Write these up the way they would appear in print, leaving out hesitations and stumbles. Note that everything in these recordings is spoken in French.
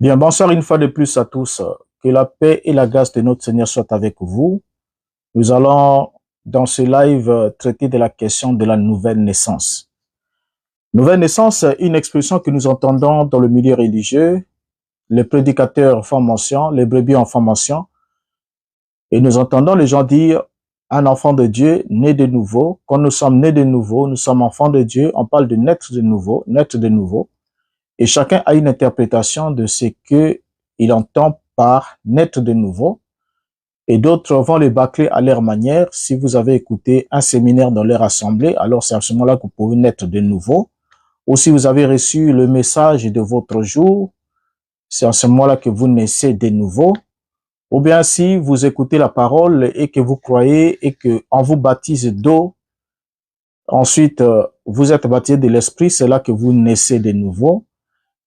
Bien, bonsoir une fois de plus à tous. Que la paix et la grâce de notre Seigneur soient avec vous. Nous allons, dans ce live, traiter de la question de la nouvelle naissance. Nouvelle naissance, une expression que nous entendons dans le milieu religieux. Les prédicateurs font mention, les brebis en font mention. Et nous entendons les gens dire, un enfant de Dieu, né de nouveau. Quand nous sommes nés de nouveau, nous sommes enfants de Dieu. On parle de naître de nouveau, naître de nouveau. Et chacun a une interprétation de ce qu'il entend par naître de nouveau. Et d'autres vont les bâcler à leur manière. Si vous avez écouté un séminaire dans leur assemblée, alors c'est à ce moment-là que vous pouvez naître de nouveau. Ou si vous avez reçu le message de votre jour, c'est à ce moment-là que vous naissez de nouveau. Ou bien si vous écoutez la parole et que vous croyez et qu'on vous baptise d'eau, ensuite vous êtes baptisé de l'esprit, c'est là que vous naissez de nouveau.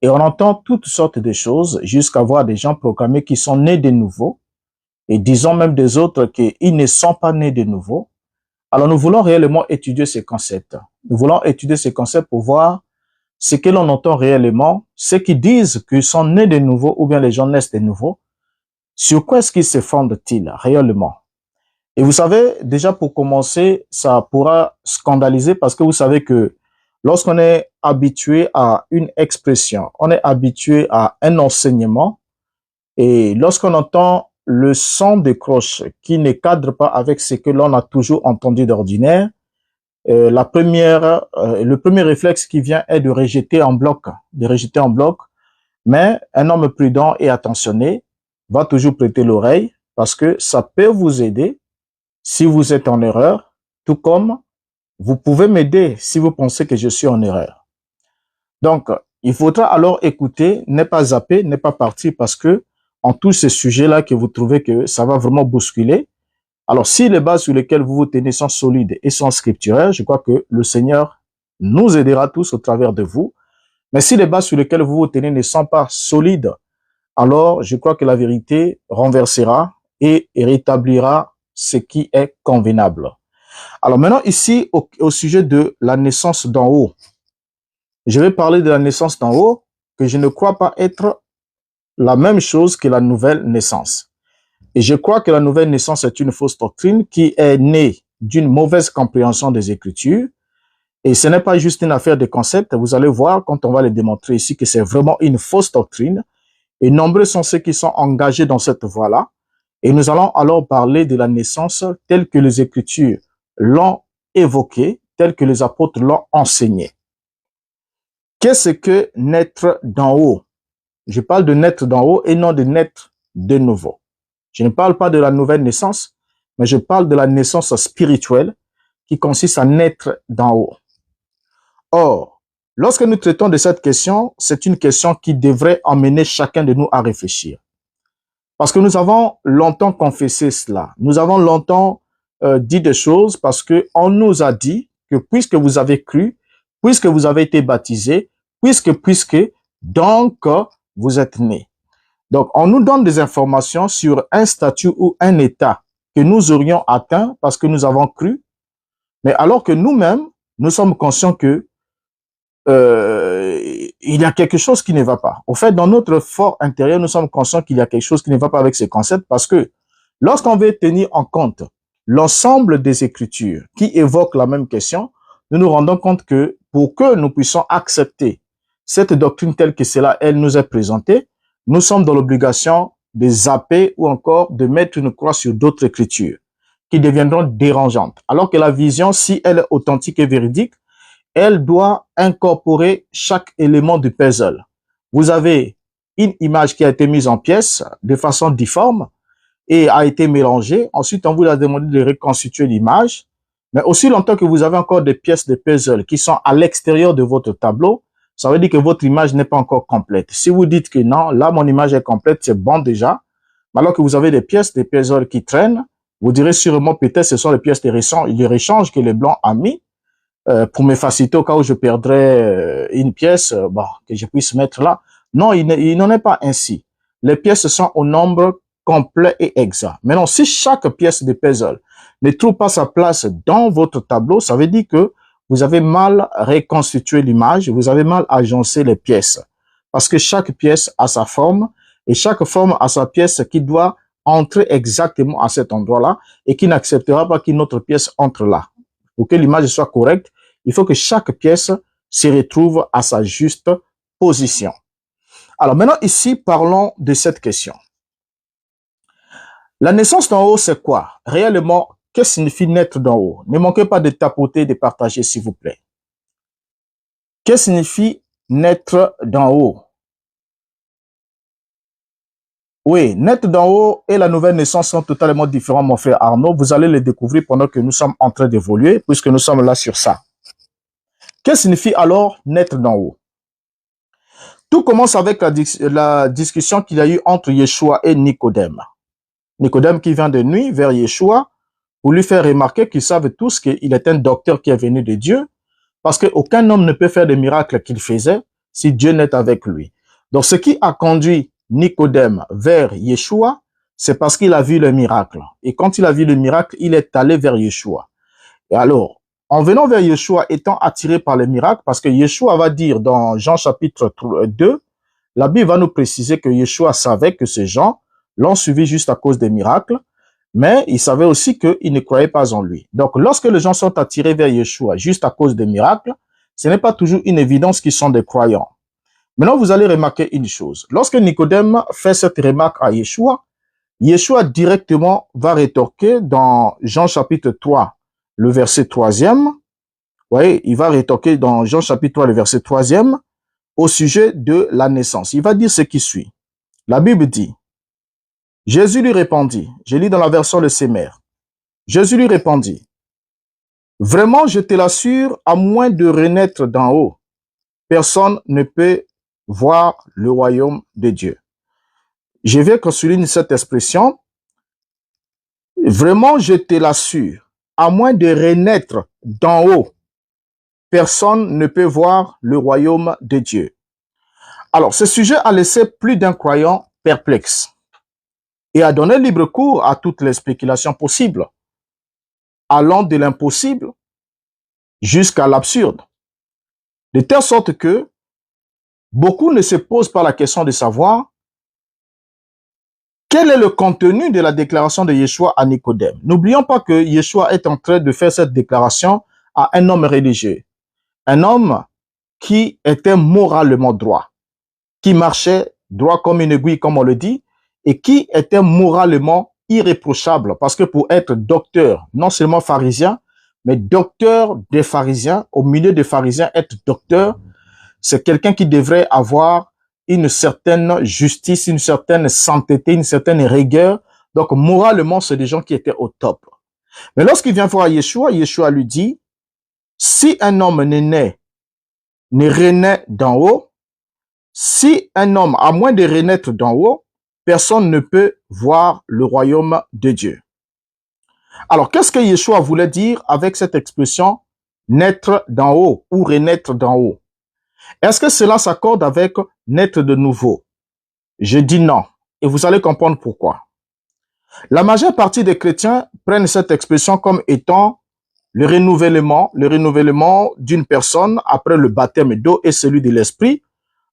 Et on entend toutes sortes de choses jusqu'à voir des gens proclamer qu'ils sont nés de nouveau. Et disons même des autres qu'ils ne sont pas nés de nouveau. Alors nous voulons réellement étudier ces concepts. Nous voulons étudier ces concepts pour voir ce que l'on entend réellement, ceux qui disent qu'ils sont nés de nouveau ou bien les gens naissent de nouveau. Sur quoi est-ce qu'ils se fondent-ils réellement? Et vous savez, déjà pour commencer, ça pourra scandaliser parce que vous savez que lorsqu'on est habitué à une expression, on est habitué à un enseignement, et lorsqu'on entend le son de cloche qui ne cadre pas avec ce que l'on a toujours entendu d'ordinaire, le premier réflexe qui vient est de rejeter en bloc, mais un homme prudent et attentionné va toujours prêter l'oreille parce que ça peut vous aider si vous êtes en erreur, tout comme vous pouvez m'aider si vous pensez que je suis en erreur. Donc, il faudra alors écouter, ne pas zapper, ne pas partir parce que en tous ces sujets-là que vous trouvez que ça va vraiment bousculer, alors si les bases sur lesquelles vous vous tenez sont solides et sont scripturaires, je crois que le Seigneur nous aidera tous au travers de vous. Mais si les bases sur lesquelles vous vous tenez ne sont pas solides, alors je crois que la vérité renversera et rétablira ce qui est convenable. Alors maintenant ici, au sujet de la naissance d'en haut, je vais parler de la naissance d'en haut, que je ne crois pas être la même chose que la nouvelle naissance. Et je crois que la nouvelle naissance est une fausse doctrine qui est née d'une mauvaise compréhension des Écritures. Et ce n'est pas juste une affaire de concept. Vous allez voir, quand on va le démontrer ici, que c'est vraiment une fausse doctrine. Et nombreux sont ceux qui sont engagés dans cette voie-là. Et nous allons alors parler de la naissance telle que les Écritures l'ont évoquée, telle que les apôtres l'ont enseignée. Qu'est-ce que naître d'en haut? Je parle de naître d'en haut et non de naître de nouveau. Je ne parle pas de la nouvelle naissance, mais je parle de la naissance spirituelle qui consiste à naître d'en haut. Or, lorsque nous traitons de cette question, c'est une question qui devrait emmener chacun de nous à réfléchir. Parce que nous avons longtemps confessé cela. Nous avons longtemps dit des choses parce que on nous a dit que puisque vous avez cru, puisque vous avez été baptisé, puisque, donc vous êtes nés. Donc, on nous donne des informations sur un statut ou un état que nous aurions atteint parce que nous avons cru, mais alors que nous-mêmes, nous sommes conscients que il y a quelque chose qui ne va pas. Au fait, dans notre fort intérieur, nous sommes conscients qu'il y a quelque chose qui ne va pas avec ces concepts parce que lorsqu'on veut tenir en compte l'ensemble des Écritures qui évoquent la même question, nous nous rendons compte que pour que nous puissions accepter cette doctrine telle que cela, elle nous est présentée, nous sommes dans l'obligation de zapper ou encore de mettre une croix sur d'autres Écritures qui deviendront dérangeantes. Alors que la vision, si elle est authentique et véridique, elle doit incorporer chaque élément du puzzle. Vous avez une image qui a été mise en pièces de façon difforme et a été mélangée. Ensuite, on vous a demandé de reconstituer l'image. Mais aussi longtemps que vous avez encore des pièces de puzzle qui sont à l'extérieur de votre tableau, ça veut dire que votre image n'est pas encore complète. Si vous dites que non, là, mon image est complète, c'est bon déjà. Mais alors que vous avez des pièces de puzzle qui traînent, vous direz sûrement peut-être ce sont les pièces de rechange que les Blancs ont mis pour me faciliter au cas où je perdrais une pièce, bon, que je puisse mettre là. Non, il n'en est pas ainsi. Les pièces sont au nombre complet et exact. Maintenant, si chaque pièce de puzzle ne trouve pas sa place dans votre tableau, ça veut dire que vous avez mal reconstitué l'image, vous avez mal agencé les pièces. parce que chaque pièce a sa forme et chaque forme a sa pièce qui doit entrer exactement à cet endroit-là et qui n'acceptera pas qu'une autre pièce entre là. Pour que l'image soit correcte, il faut que chaque pièce se retrouve à sa juste position. Alors maintenant ici, parlons de cette question. La naissance d'en haut, c'est quoi? Réellement, qu'est-ce que signifie naître d'en haut? Ne manquez pas de tapoter, de partager, s'il vous plaît. Qu'est-ce que signifie naître d'en haut? Oui, naître d'en haut et la nouvelle naissance sont totalement différents, mon frère Arnaud. Vous allez le découvrir pendant que nous sommes en train d'évoluer, puisque nous sommes là sur ça. Qu'est-ce que signifie alors naître d'en haut? Tout commence avec la discussion qu'il y a eu entre Yeshua et Nicodème. Nicodème qui vient de nuit vers Yeshua pour lui faire remarquer qu'ils savent tous qu'il est un docteur qui est venu de Dieu, parce qu'aucun homme ne peut faire des miracles qu'il faisait si Dieu n'est avec lui. Donc ce qui a conduit Nicodème vers Yeshua, c'est parce qu'il a vu le miracle. Et quand il a vu le miracle, il est allé vers Yeshua. Et alors, en venant vers Yeshua, étant attiré par le miracle, parce que Yeshua va dire dans Jean chapitre 2, la Bible va nous préciser que Yeshua savait que ces gens l'ont suivi juste à cause des miracles, mais il savait aussi qu'ils ne croyaient pas en lui. Donc, lorsque les gens sont attirés vers Yeshua juste à cause des miracles, ce n'est pas toujours une évidence qu'ils sont des croyants. Maintenant, vous allez remarquer une chose. Lorsque Nicodème fait cette remarque à Yeshua, Yeshua directement va rétorquer dans Jean chapitre 3, le verset 3e. Vous voyez, il va rétorquer dans Jean chapitre 3, le verset 3e, au sujet de la naissance. Il va dire ce qui suit. La Bible dit, Jésus lui répondit, je lis dans la version de Sémère, Jésus lui répondit, vraiment, je te l'assure, à moins de renaître d'en haut, personne ne peut voir le royaume de Dieu. Je veux qu'on souligne cette expression. Vraiment, je te l'assure, à moins de renaître d'en haut, personne ne peut voir le royaume de Dieu. Alors, ce sujet a laissé plus d'un croyant perplexe et a donné libre cours à toutes les spéculations possibles, allant de l'impossible jusqu'à l'absurde, de telle sorte que beaucoup ne se posent pas la question de savoir quel est le contenu de la déclaration de Yeshua à Nicodème. N'oublions pas que Yeshua est en train de faire cette déclaration à un homme religieux, un homme qui était moralement droit, qui marchait droit comme une aiguille, comme on le dit, et qui était moralement irréprochable, parce que pour être docteur, non seulement pharisien, mais docteur des pharisiens, au milieu des pharisiens, être docteur, c'est quelqu'un qui devrait avoir une certaine justice, une certaine sainteté, une certaine rigueur. Donc, moralement, c'est des gens qui étaient au top. Mais lorsqu'il vient voir Yeshua, Yeshua lui dit, si un homme ne renaît d'en haut, si un homme, à moins de renaître d'en haut, personne ne peut voir le royaume de Dieu. Alors, qu'est-ce que Yeshua voulait dire avec cette expression naître d'en haut ou renaître d'en haut? Est-ce que cela s'accorde avec naître de nouveau? Je dis non, et vous allez comprendre pourquoi. La majeure partie des chrétiens prennent cette expression comme étant le renouvellement d'une personne après le baptême d'eau et celui de l'esprit,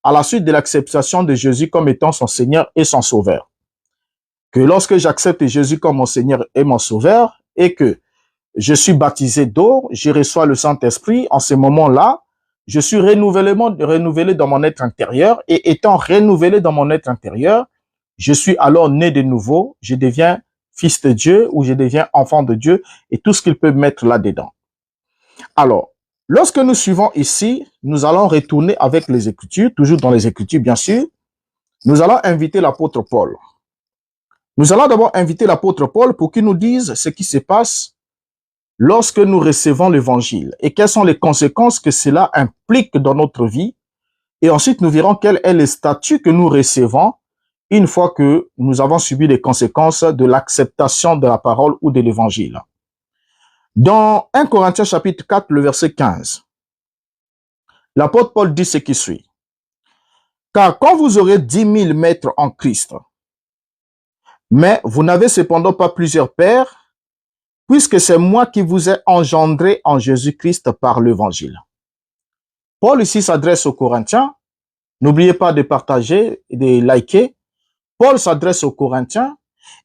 à la suite de l'acceptation de Jésus comme étant son Seigneur et son Sauveur. Que lorsque j'accepte Jésus comme mon Seigneur et mon Sauveur, et que je suis baptisé d'eau, je reçois le Saint-Esprit, en ce moment-là, je suis renouvelé dans mon être intérieur, et étant renouvelé dans mon être intérieur, je suis alors né de nouveau, je deviens fils de Dieu ou je deviens enfant de Dieu, et tout ce qu'il peut mettre là-dedans. Alors, lorsque nous suivons ici, nous allons retourner avec les Écritures, toujours dans les Écritures bien sûr, nous allons inviter l'apôtre Paul. Nous allons d'abord inviter l'apôtre Paul pour qu'il nous dise ce qui se passe lorsque nous recevons l'évangile et quelles sont les conséquences que cela implique dans notre vie. Et ensuite, nous verrons quel est le statut que nous recevons une fois que nous avons subi les conséquences de l'acceptation de la parole ou de l'évangile. Dans 1 Corinthiens chapitre 4, le verset 15, l'apôtre Paul dit ce qui suit. Car quand vous aurez 10 000 maîtres en Christ, mais vous n'avez cependant pas plusieurs pères, puisque c'est moi qui vous ai engendré en Jésus-Christ par l'évangile. Paul ici s'adresse aux Corinthiens N'oubliez pas de partager et de liker. Paul s'adresse aux Corinthiens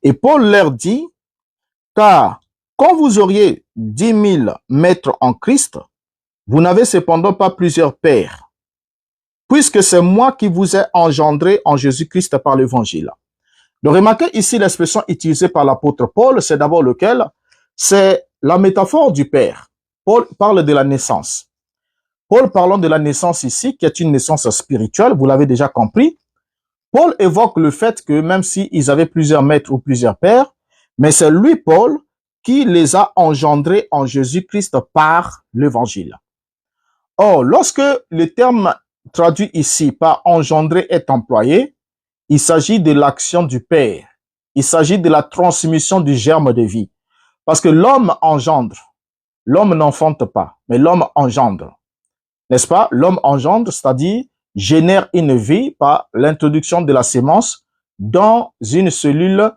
et Paul leur dit, car quand vous auriez 10 000 maîtres en Christ, vous n'avez cependant pas plusieurs pères, puisque c'est moi qui vous ai engendré en Jésus-Christ par l'évangile. Donc, remarquez ici l'expression utilisée par l'apôtre Paul, c'est d'abord lequel? C'est la métaphore du Père. Paul parle de la naissance. Paul parlant de la naissance ici, qui est une naissance spirituelle, vous l'avez déjà compris. Paul évoque le fait que même s'ils avaient plusieurs maîtres ou plusieurs pères, mais c'est lui, Paul, qui les a engendrés en Jésus-Christ par l'évangile. Or, lorsque le terme traduit ici par engendrer est employé, il s'agit de l'action du Père. Il s'agit de la transmission du germe de vie. Parce que l'homme engendre. L'homme n'enfante pas, mais l'homme engendre. N'est-ce pas? L'homme engendre, c'est-à-dire génère une vie par l'introduction de la sémence dans une cellule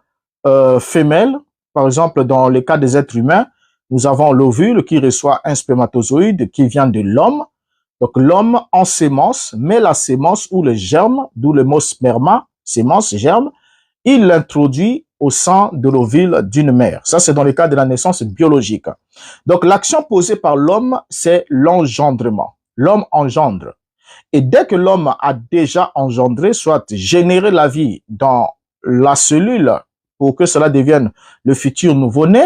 femelle. Par exemple, dans le cas des êtres humains, nous avons l'ovule qui reçoit un spermatozoïde qui vient de l'homme. Donc l'homme en sémence met la sémence ou le germe, d'où le mot sperma, sémence, germe, il l'introduit au sein de l'ovule d'une mère. Ça, c'est dans le cas de la naissance biologique. Donc l'action posée par l'homme, c'est l'engendrement. L'homme engendre. Et dès que l'homme a déjà engendré, soit généré la vie dans la cellule pour que cela devienne le futur nouveau-né,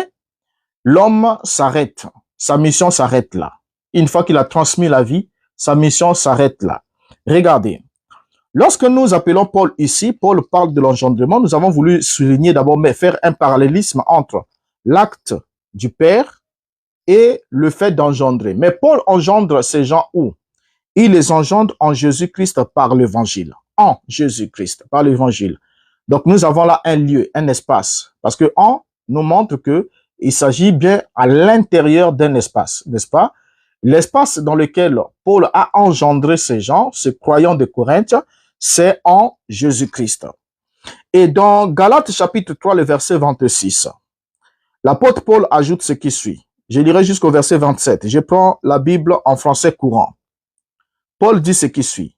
l'homme s'arrête. Sa mission s'arrête là. Une fois qu'il a transmis la vie, sa mission s'arrête là. Regardez. Lorsque nous appelons Paul ici, Paul parle de l'engendrement, nous avons voulu souligner d'abord, mais faire un parallélisme entre l'acte du Père et le fait d'engendrer. Mais Paul engendre ces gens où? Il les engendre en Jésus-Christ par l'évangile. En Jésus-Christ par l'évangile. Donc nous avons là un lieu, un espace. Parce que en nous montre que il s'agit bien à l'intérieur d'un espace, n'est-ce pas? L'espace dans lequel Paul a engendré ces gens, ces croyants de Corinthe, c'est en Jésus-Christ. Et dans Galates chapitre 3, le verset 26, l'apôtre Paul ajoute ce qui suit. Je lirai jusqu'au verset 27. Je prends la Bible en français courant. Paul dit ce qui suit.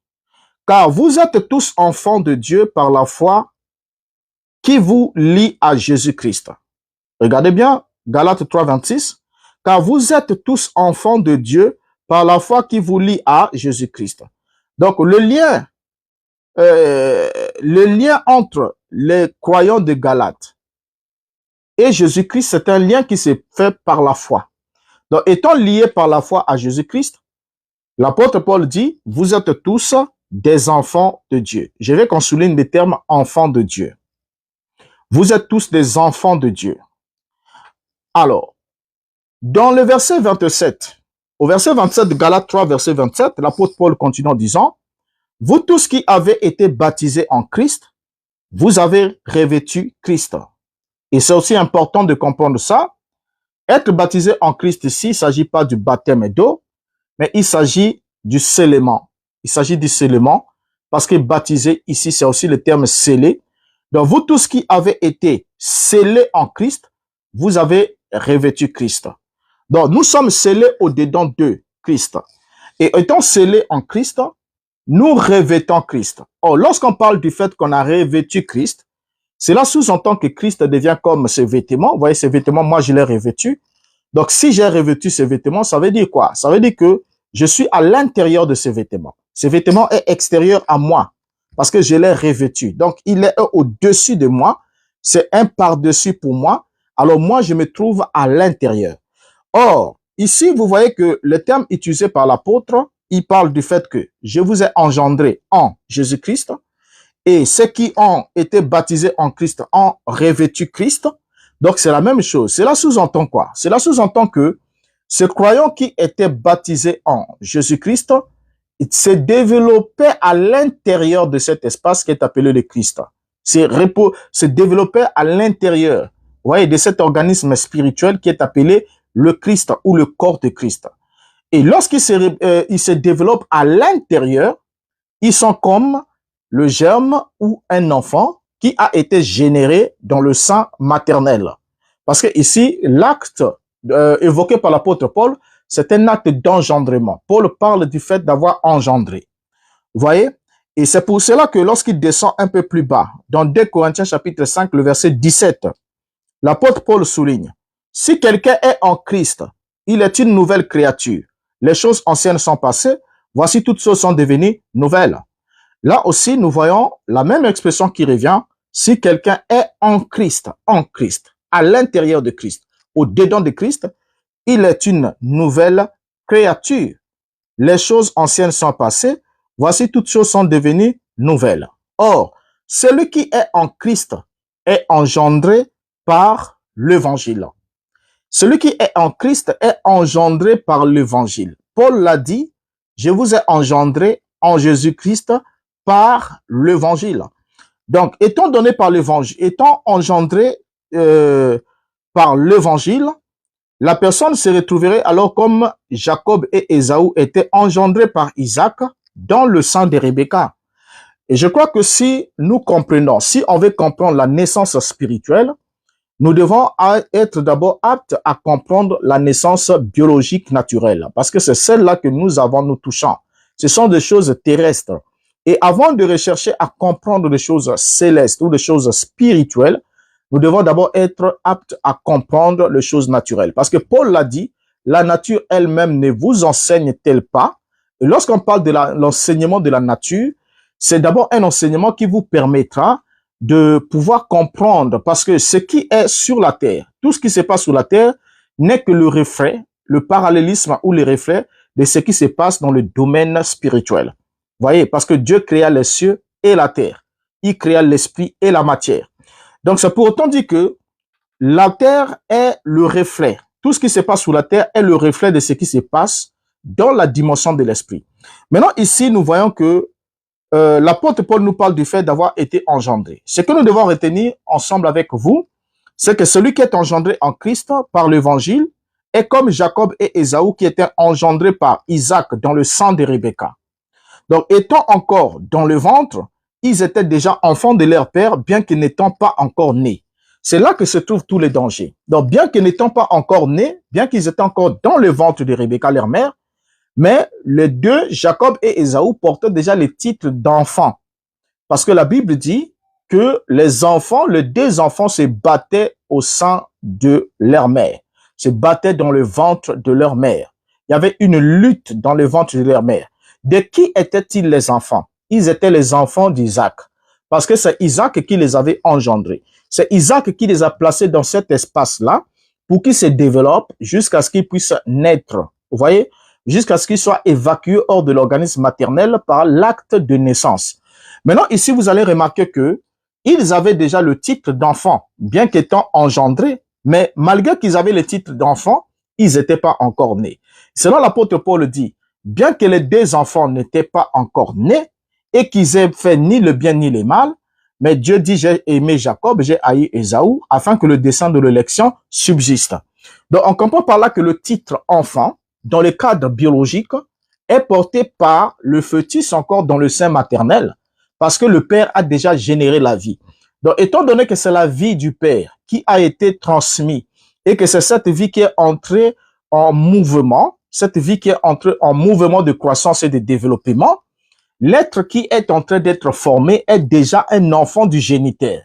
Car vous êtes tous enfants de Dieu par la foi qui vous lie à Jésus-Christ. Regardez bien, Galates 3, 26. Car vous êtes tous enfants de Dieu par la foi qui vous lie à Jésus-Christ. Donc, le lien entre les croyants de Galates et Jésus-Christ, c'est un lien qui s'est fait par la foi. Donc, étant liés par la foi à Jésus-Christ, l'apôtre Paul dit, vous êtes tous des enfants de Dieu. Je veux qu'on souligne le terme enfants de Dieu. Vous êtes tous des enfants de Dieu. Alors, dans le verset 27, au verset 27 de Galates 3, verset 27, l'apôtre Paul continue en disant, vous tous qui avez été baptisés en Christ, vous avez revêtu Christ. Et c'est aussi important de comprendre ça. Être baptisé en Christ ici, il ne s'agit pas du baptême d'eau, mais il s'agit du scellement. Il s'agit du scellement, parce que baptisé ici, c'est aussi le terme scellé. Donc vous tous qui avez été scellés en Christ, vous avez revêtu Christ. Donc nous sommes scellés au-dedans de Christ. Et étant scellés en Christ, nous revêtons Christ. Or, lorsqu'on parle du fait qu'on a revêtu Christ, cela sous-entend que Christ devient comme ses vêtements. Vous voyez, ces vêtements, moi, je les ai revêtus. Donc, si j'ai revêtu ces vêtements, ça veut dire quoi? Ça veut dire que je suis à l'intérieur de ces vêtements. Ces vêtements est extérieur à moi parce que je l'ai revêtu. Donc, il est au-dessus de moi. C'est un par-dessus pour moi. Alors, moi, je me trouve à l'intérieur. Or, ici, vous voyez que le terme utilisé par l'apôtre, il parle du fait que je vous ai engendré en Jésus-Christ et ceux qui ont été baptisés en Christ ont revêtu Christ. Donc, c'est la même chose. Cela sous-entend quoi? Cela sous-entend que ce croyant qui était baptisé en Jésus-Christ s'est développé à l'intérieur de cet espace qui est appelé le Christ. C'est développé à l'intérieur, vous voyez, de cet organisme spirituel qui est appelé le Christ ou le corps de Christ. Et lorsqu'ils se développent à l'intérieur, ils sont comme le germe ou un enfant qui a été généré dans le sein maternel. Parce que ici, l'acte évoqué par l'apôtre Paul, c'est un acte d'engendrement. Paul parle du fait d'avoir engendré. Vous voyez? Et c'est pour cela que lorsqu'il descend un peu plus bas, dans 2 Corinthiens chapitre 5, le verset 17, l'apôtre Paul souligne, si quelqu'un est en Christ, il est une nouvelle créature. Les choses anciennes sont passées, voici toutes choses sont devenues nouvelles. Là aussi, nous voyons la même expression qui revient, si quelqu'un est en Christ, à l'intérieur de Christ, au-dedans de Christ, il est une nouvelle créature. Les choses anciennes sont passées, voici toutes choses sont devenues nouvelles. Or, celui qui est en Christ est engendré par l'évangile. Celui qui est en Christ est engendré par l'évangile. Paul l'a dit, je vous ai engendré en Jésus-Christ par l'évangile. Donc, étant donné par l'évangile, étant engendré par l'évangile, la personne se retrouverait alors comme Jacob et Ésaü étaient engendrés par Isaac dans le sang de Rebecca. Et je crois que si nous comprenons, si on veut comprendre la naissance spirituelle, nous devons être d'abord aptes à comprendre la naissance biologique naturelle, parce que c'est celle-là que nous avons nous touchant. Ce sont des choses terrestres. Et avant de rechercher à comprendre des choses célestes ou des choses spirituelles, nous devons d'abord être aptes à comprendre les choses naturelles. Parce que Paul l'a dit, la nature elle-même ne vous enseigne-t-elle pas? Et lorsqu'on parle de l'enseignement de la nature, c'est d'abord un enseignement qui vous permettra de pouvoir comprendre, parce que ce qui est sur la terre, tout ce qui se passe sur la terre n'est que le reflet, le parallélisme ou le reflet de ce qui se passe dans le domaine spirituel. Voyez, parce que Dieu créa les cieux et la terre. Il créa l'esprit et la matière. Donc, c'est pour autant dire que la terre est le reflet. Tout ce qui se passe sur la terre est le reflet de ce qui se passe dans la dimension de l'esprit. Maintenant, ici, nous voyons que l'apôtre Paul nous parle du fait d'avoir été engendré. Ce que nous devons retenir ensemble avec vous, c'est que celui qui est engendré en Christ par l'évangile est comme Jacob et Ésaü qui étaient engendrés par Isaac dans le sang de Rebecca. Donc, étant encore dans le ventre, ils étaient déjà enfants de leur père, bien que n'étant pas encore nés. C'est là que se trouvent tous les dangers. Donc, bien que n'étant pas encore nés, bien qu'ils étaient encore dans le ventre de Rebecca, leur mère, mais les deux, Jacob et Ésaü, portaient déjà les titres d'enfants. Parce que la Bible dit que les enfants, les deux enfants se battaient au sein de leur mère, se battaient dans le ventre de leur mère. Il y avait une lutte dans le ventre de leur mère. De qui étaient-ils les enfants? Ils étaient les enfants d'Isaac. Parce que c'est Isaac qui les avait engendrés. C'est Isaac qui les a placés dans cet espace-là pour qu'ils se développent jusqu'à ce qu'ils puissent naître. Vous voyez? Jusqu'à ce qu'ils soient évacués hors de l'organisme maternel par l'acte de naissance. Maintenant, ici, vous allez remarquer que ils avaient déjà le titre d'enfant, bien qu'étant engendrés, mais malgré qu'ils avaient le titre d'enfant, ils n'étaient pas encore nés. Selon l'apôtre Paul dit, bien que les deux enfants n'étaient pas encore nés et qu'ils aient fait ni le bien ni le mal, mais Dieu dit, j'ai aimé Jacob, j'ai haï Ésaü, afin que le dessein de l'élection subsiste. Donc, on comprend par là que le titre enfant, dans le cadre biologique, est porté par le fœtus encore dans le sein maternel, parce que le père a déjà généré la vie. Donc, étant donné que c'est la vie du père qui a été transmise et que c'est cette vie qui est entrée en mouvement, cette vie qui est entrée en mouvement de croissance et de développement, l'être qui est en train d'être formé est déjà un enfant du géniteur.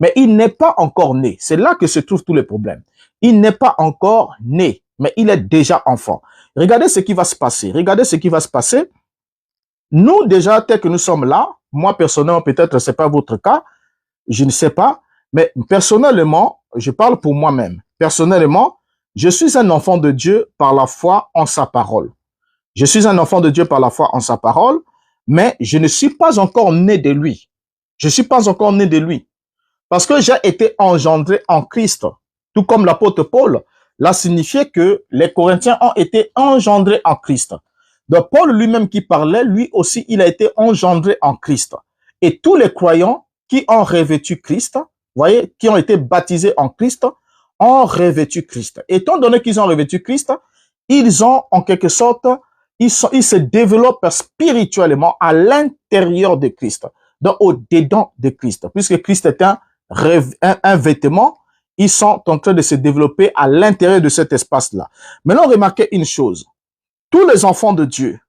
Mais il n'est pas encore né. C'est là que se trouvent tous les problèmes. Il n'est pas encore né, mais il est déjà enfant. Regardez ce qui va se passer. Regardez ce qui va se passer. Nous, déjà, tel que nous sommes là, moi, personnellement, peut-être c'est pas votre cas, je ne sais pas, mais personnellement, je parle pour moi-même. Personnellement, je suis un enfant de Dieu par la foi en sa parole. Je suis un enfant de Dieu par la foi en sa parole, mais je ne suis pas encore né de lui. Je ne suis pas encore né de lui. Parce que j'ai été engendré en Christ. Tout comme l'apôtre Paul l'a signifié que les Corinthiens ont été engendrés en Christ. Donc Paul lui-même qui parlait, lui aussi, il a été engendré en Christ. Et tous les croyants qui ont revêtu Christ, voyez, qui ont été baptisés en Christ, ont revêtu Christ. Étant donné qu'ils ont revêtu Christ, ils ont en quelque sorte, ils se développent spirituellement à l'intérieur de Christ, donc au-dedans de Christ. Puisque Christ est un vêtement, ils sont en train de se développer à l'intérieur de cet espace-là. Maintenant, remarquez une chose. Tous les enfants de Dieu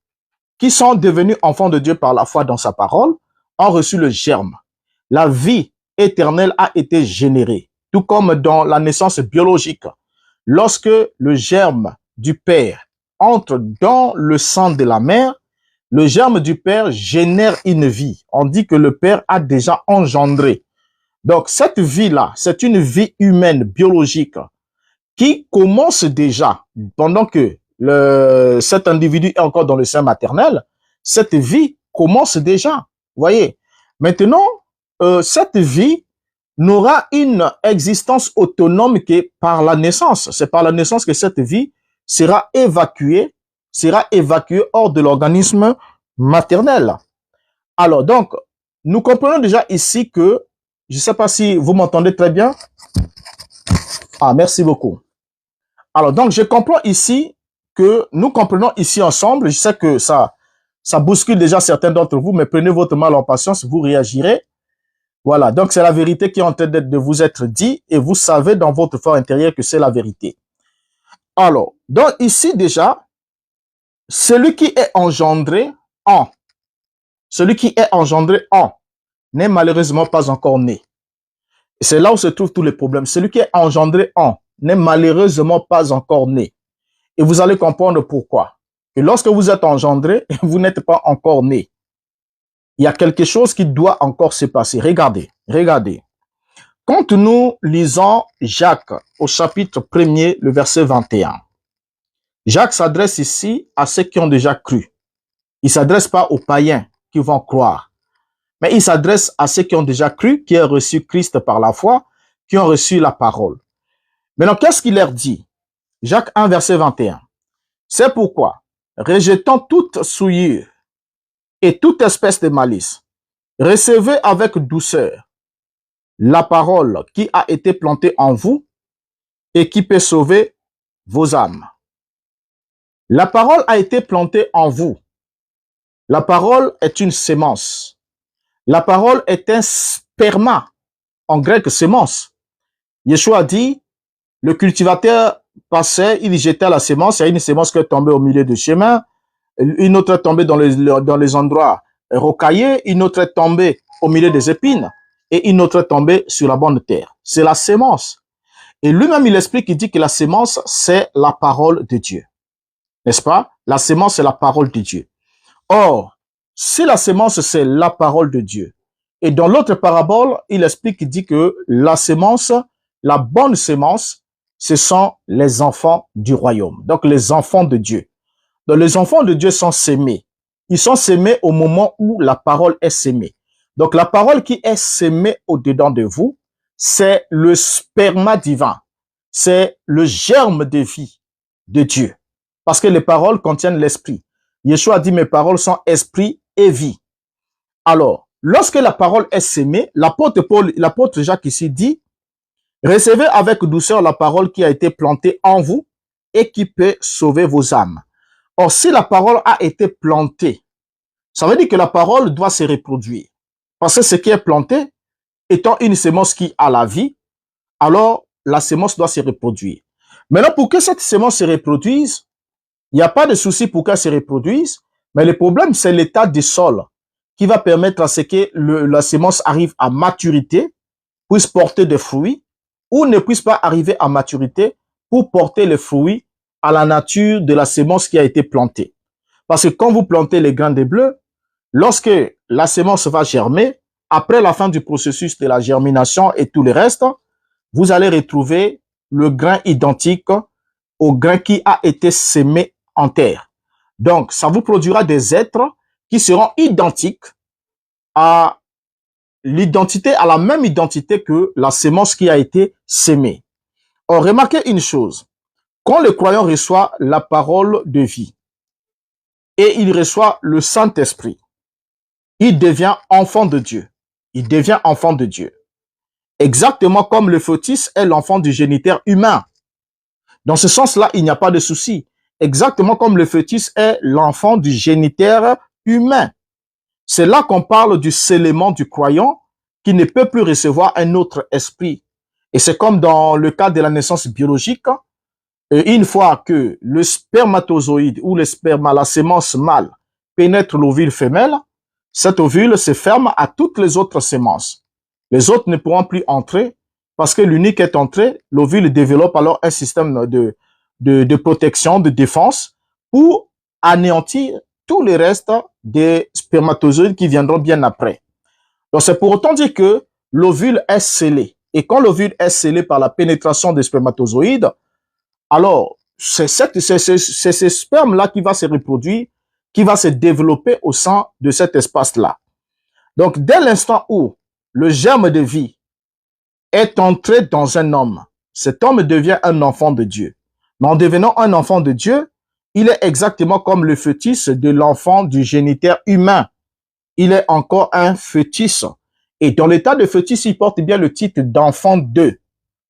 qui sont devenus enfants de Dieu par la foi dans sa parole ont reçu le germe. La vie éternelle a été générée, tout comme dans la naissance biologique. Lorsque le germe du père entre dans le sang de la mère, le germe du père génère une vie. On dit que le père a déjà engendré. Donc, cette vie-là, c'est une vie humaine, biologique, qui commence déjà pendant que cet individu est encore dans le sein maternel. Cette vie commence déjà. Voyez. Maintenant, cette vie n'aura une existence autonome que par la naissance. C'est par la naissance que cette vie sera évacuée hors de l'organisme maternel. Alors, donc, nous comprenons déjà ici que, je ne sais pas si vous m'entendez très bien. Ah, merci beaucoup. Alors, donc, je comprends ici que nous comprenons ici ensemble. Je sais que ça bouscule déjà certains d'entre vous, mais prenez votre mal en patience, vous réagirez. Voilà, donc c'est la vérité qui est en train de vous être dit et vous savez dans votre fort intérieur que c'est la vérité. Alors, donc ici déjà, celui qui est engendré en n'est malheureusement pas encore né. C'est là où se trouvent tous les problèmes. Celui qui est engendré en n'est malheureusement pas encore né. Et vous allez comprendre pourquoi. Et lorsque vous êtes engendré, vous n'êtes pas encore né. Il y a quelque chose qui doit encore se passer. Regardez. Quand nous lisons Jacques au chapitre 1er, le verset 21, Jacques s'adresse ici à ceux qui ont déjà cru. Il ne s'adresse pas aux païens qui vont croire, mais il s'adresse à ceux qui ont déjà cru, qui ont reçu Christ par la foi, qui ont reçu la parole. Maintenant, qu'est-ce qu'il leur dit? Jacques 1, verset 21. C'est pourquoi, rejetant toute souillure et toute espèce de malice, recevez avec douceur la parole qui a été plantée en vous et qui peut sauver vos âmes. La parole a été plantée en vous. La parole est une sémence. La parole est un sperma, en grec sémence. Yeshua dit, le cultivateur passait, il jetait la sémence, il y a une sémence qui est tombée au milieu du chemin, une autre est tombée dans les endroits rocaillés, une autre est tombée au milieu des épines, et une autre est tombée sur la bonne terre. C'est la sémence. Et lui-même, il explique, il dit que la sémence, c'est la parole de Dieu. N'est-ce pas? La sémence, c'est la parole de Dieu. Or, si la sémence, c'est la parole de Dieu, et dans l'autre parabole, il explique, il dit que la sémence, la bonne sémence, ce sont les enfants du royaume. Donc, les enfants de Dieu. Donc, les enfants de Dieu sont sémés. Ils sont sémés au moment où la parole est sémée. Donc, la parole qui est sémée au-dedans de vous, c'est le sperma divin. C'est le germe de vie de Dieu. Parce que les paroles contiennent l'esprit. Yeshua dit, mes paroles sont esprit et vie. Alors, lorsque la parole est sémée, l'apôtre Jacques ici dit, recevez avec douceur la parole qui a été plantée en vous et qui peut sauver vos âmes. Or, si la parole a été plantée, ça veut dire que la parole doit se reproduire. Parce que ce qui est planté, étant une sémence qui a la vie, alors la sémence doit se reproduire. Maintenant, pour que cette sémence se reproduise, il n'y a pas de souci pour qu'elle se reproduise, mais le problème, c'est l'état du sol qui va permettre à ce que la sémence arrive à maturité, puisse porter des fruits, ou ne puisse pas arriver à maturité pour porter les fruits à la nature de la sémence qui a été plantée. Parce que quand vous plantez les grains de bleu, lorsque la sémence va germer, après la fin du processus de la germination et tout le reste, vous allez retrouver le grain identique au grain qui a été sémé en terre. Donc, ça vous produira des êtres qui seront identiques à la même identité que la sémence qui a été sémée. Or, remarquez une chose. Quand le croyant reçoit la parole de vie et il reçoit le Saint-Esprit, il devient enfant de Dieu. Il devient enfant de Dieu. Exactement comme le fœtus est l'enfant du géniteur humain. Dans ce sens-là, il n'y a pas de souci. Exactement comme le fœtus est l'enfant du géniteur humain. C'est là qu'on parle du scellement du croyant qui ne peut plus recevoir un autre esprit. Et c'est comme dans le cas de la naissance biologique. Et une fois que le spermatozoïde ou le sperma, la sémence mâle, pénètre l'ovule femelle, cet ovule se ferme à toutes les autres semences. Les autres ne pourront plus entrer parce que l'unique est entré. L'ovule développe alors un système de protection, de défense pour anéantir tous les restes des spermatozoïdes qui viendront bien après. Donc, c'est pour autant dire que l'ovule est scellé. Et quand l'ovule est scellé par la pénétration des spermatozoïdes, alors, c'est ce sperme-là qui va se reproduire, qui va se développer au sein de cet espace-là. Donc, dès l'instant où le germe de vie est entré dans un homme, cet homme devient un enfant de Dieu. Mais en devenant un enfant de Dieu, il est exactement comme le fœtus de l'enfant du géniteur humain. Il est encore un fœtus. Et dans l'état de fœtus, il porte bien le titre d'enfant d'eux.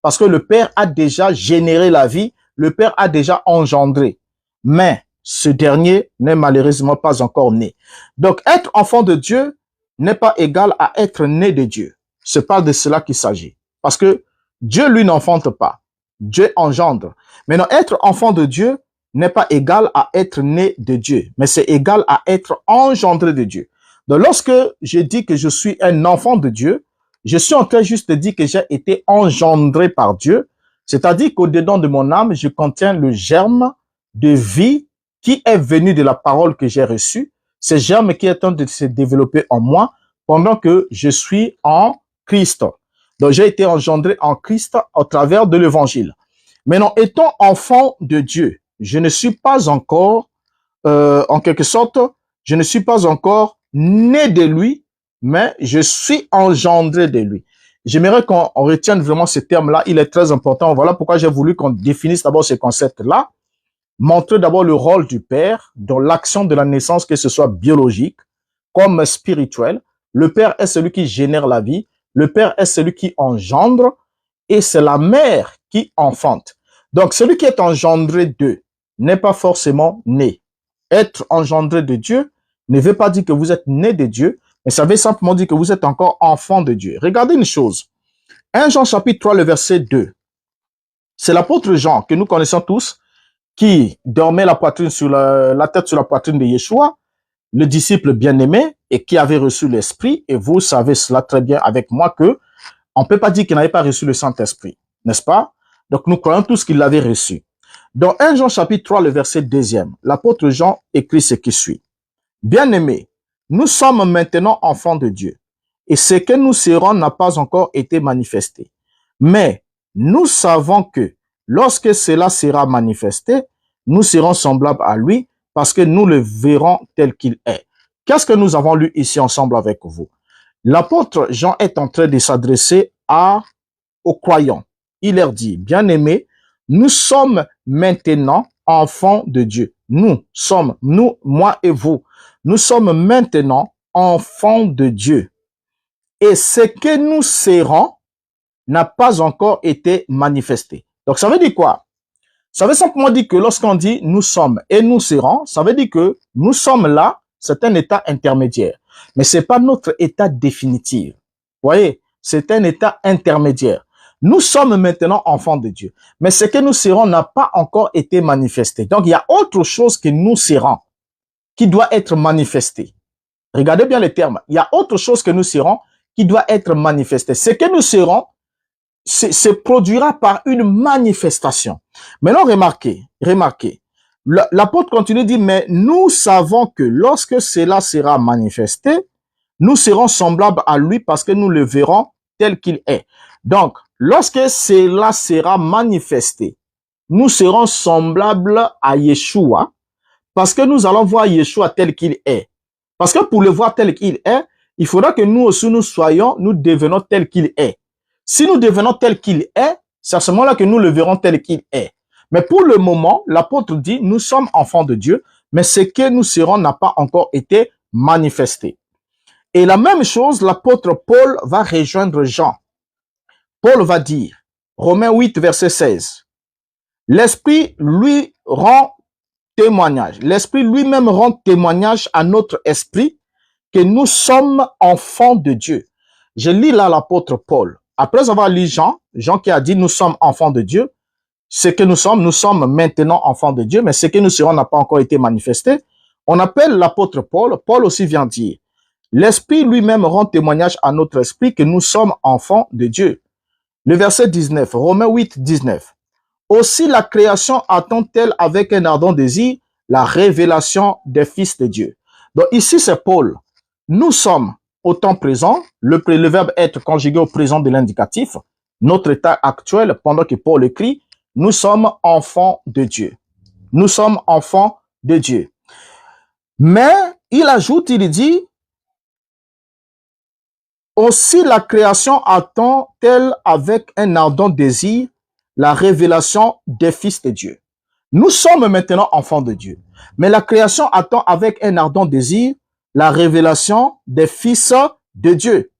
Parce que le Père a déjà généré la vie, le Père a déjà engendré. Mais ce dernier n'est malheureusement pas encore né. Donc, être enfant de Dieu n'est pas égal à être né de Dieu. C'est pas de cela qu'il s'agit. Parce que Dieu, lui, n'enfante pas. Dieu engendre. Maintenant, être enfant de Dieu n'est pas égal à être né de Dieu, mais c'est égal à être engendré de Dieu. Donc, lorsque je dis que je suis un enfant de Dieu, je suis en train juste de dire que j'ai été engendré par Dieu, c'est-à-dire qu'au-dedans de mon âme, je contiens le germe de vie qui est venu de la parole que j'ai reçue, ce germe qui est en train de se développer en moi pendant que je suis en Christ. Donc, j'ai été engendré en Christ au travers de l'évangile. Maintenant, étant enfant de Dieu, je ne suis pas encore, en quelque sorte, je ne suis pas encore né de lui, mais je suis engendré de lui. J'aimerais qu'on retienne vraiment ce terme-là, il est très important. Voilà pourquoi j'ai voulu qu'on définisse d'abord ce concept-là, montrer d'abord le rôle du Père dans l'action de la naissance, que ce soit biologique comme spirituel. Le Père est celui qui génère la vie, le Père est celui qui engendre, et c'est la mère qui enfante. Donc, celui qui est engendré d'eux n'est pas forcément né. Être engendré de Dieu ne veut pas dire que vous êtes né de Dieu, mais ça veut simplement dire que vous êtes encore enfant de Dieu. Regardez une chose. 1 Jean chapitre 3, le verset 2. C'est l'apôtre Jean, que nous connaissons tous, qui dormait la poitrine sur la tête sur la poitrine de Yeshua, le disciple bien-aimé, et qui avait reçu l'Esprit. Et vous savez cela très bien avec moi que on ne peut pas dire qu'il n'avait pas reçu le Saint-Esprit, n'est-ce pas? Donc, nous croyons tous qu'il l'avait reçu. Dans 1 Jean chapitre 3, le verset 2e, l'apôtre Jean écrit ce qui suit. Bien-aimés, nous sommes maintenant enfants de Dieu, et ce que nous serons n'a pas encore été manifesté. Mais nous savons que lorsque cela sera manifesté, nous serons semblables à lui, parce que nous le verrons tel qu'il est. Qu'est-ce que nous avons lu ici ensemble avec vous? L'apôtre Jean est en train de s'adresser aux croyants. Il leur dit, bien-aimés, nous sommes maintenant enfants de Dieu. Nous, moi et vous, nous sommes maintenant enfants de Dieu. Et ce que nous serons n'a pas encore été manifesté. Donc, ça veut dire quoi? Ça veut simplement dire que lorsqu'on dit nous sommes et nous serons, ça veut dire que nous sommes là, c'est un état intermédiaire. Mais c'est pas notre état définitif. Vous voyez, c'est un état intermédiaire. Nous sommes maintenant enfants de Dieu. Mais ce que nous serons n'a pas encore été manifesté. Donc, il y a autre chose que nous serons qui doit être manifesté. Regardez bien les termes. Il y a autre chose que nous serons qui doit être manifesté. Ce que nous serons se produira par une manifestation. Maintenant, remarquez. L'apôtre continue de dire, mais nous savons que lorsque cela sera manifesté, nous serons semblables à lui parce que nous le verrons tel qu'il est. Donc, lorsque cela sera manifesté, nous serons semblables à Yeshua parce que nous allons voir Yeshua tel qu'il est. Parce que pour le voir tel qu'il est, il faudra que nous aussi nous devenons tel qu'il est. Si nous devenons tel qu'il est, c'est à ce moment-là que nous le verrons tel qu'il est. Mais pour le moment, l'apôtre dit, nous sommes enfants de Dieu, mais ce que nous serons n'a pas encore été manifesté. Et la même chose, l'apôtre Paul va rejoindre Jean. Paul va dire, Romains 8, verset 16, l'Esprit lui rend témoignage. L'Esprit lui-même rend témoignage à notre esprit que nous sommes enfants de Dieu. Je lis là l'apôtre Paul. Après avoir lu Jean qui a dit nous sommes enfants de Dieu, ce que nous sommes maintenant enfants de Dieu, mais ce que nous serons n'a pas encore été manifesté. On appelle l'apôtre Paul. Paul aussi vient dire, L'Esprit lui-même rend témoignage à notre esprit que nous sommes enfants de Dieu. Le verset 19, Romains 8, 19. Aussi la création attend-elle avec un ardent désir la révélation des fils de Dieu. Donc ici c'est Paul. Nous sommes au temps présent, le verbe être conjugué au présent de l'indicatif, notre état actuel pendant que Paul écrit, nous sommes enfants de Dieu. Nous sommes enfants de Dieu. Mais il ajoute, il dit, aussi la création attend-elle avec un ardent désir la révélation des fils de Dieu. Nous sommes maintenant enfants de Dieu, mais la création attend avec un ardent désir la révélation des fils de Dieu.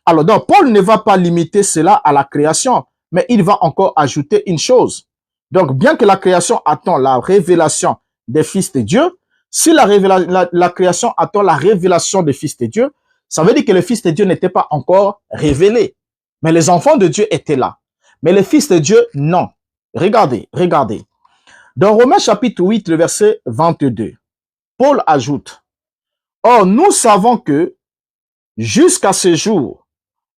Alors, donc, Paul ne va pas limiter cela à la création, mais il va encore ajouter une chose. Donc, bien que la création attend la révélation des fils de Dieu, si la création attend la révélation des fils de Dieu, ça veut dire que les fils de Dieu n'étaient pas encore révélés. Mais les enfants de Dieu étaient là. Mais les fils de Dieu, non. Regardez, regardez. Dans Romains chapitre 8, le verset 22, Paul ajoute, « Or, nous savons que, jusqu'à ce jour,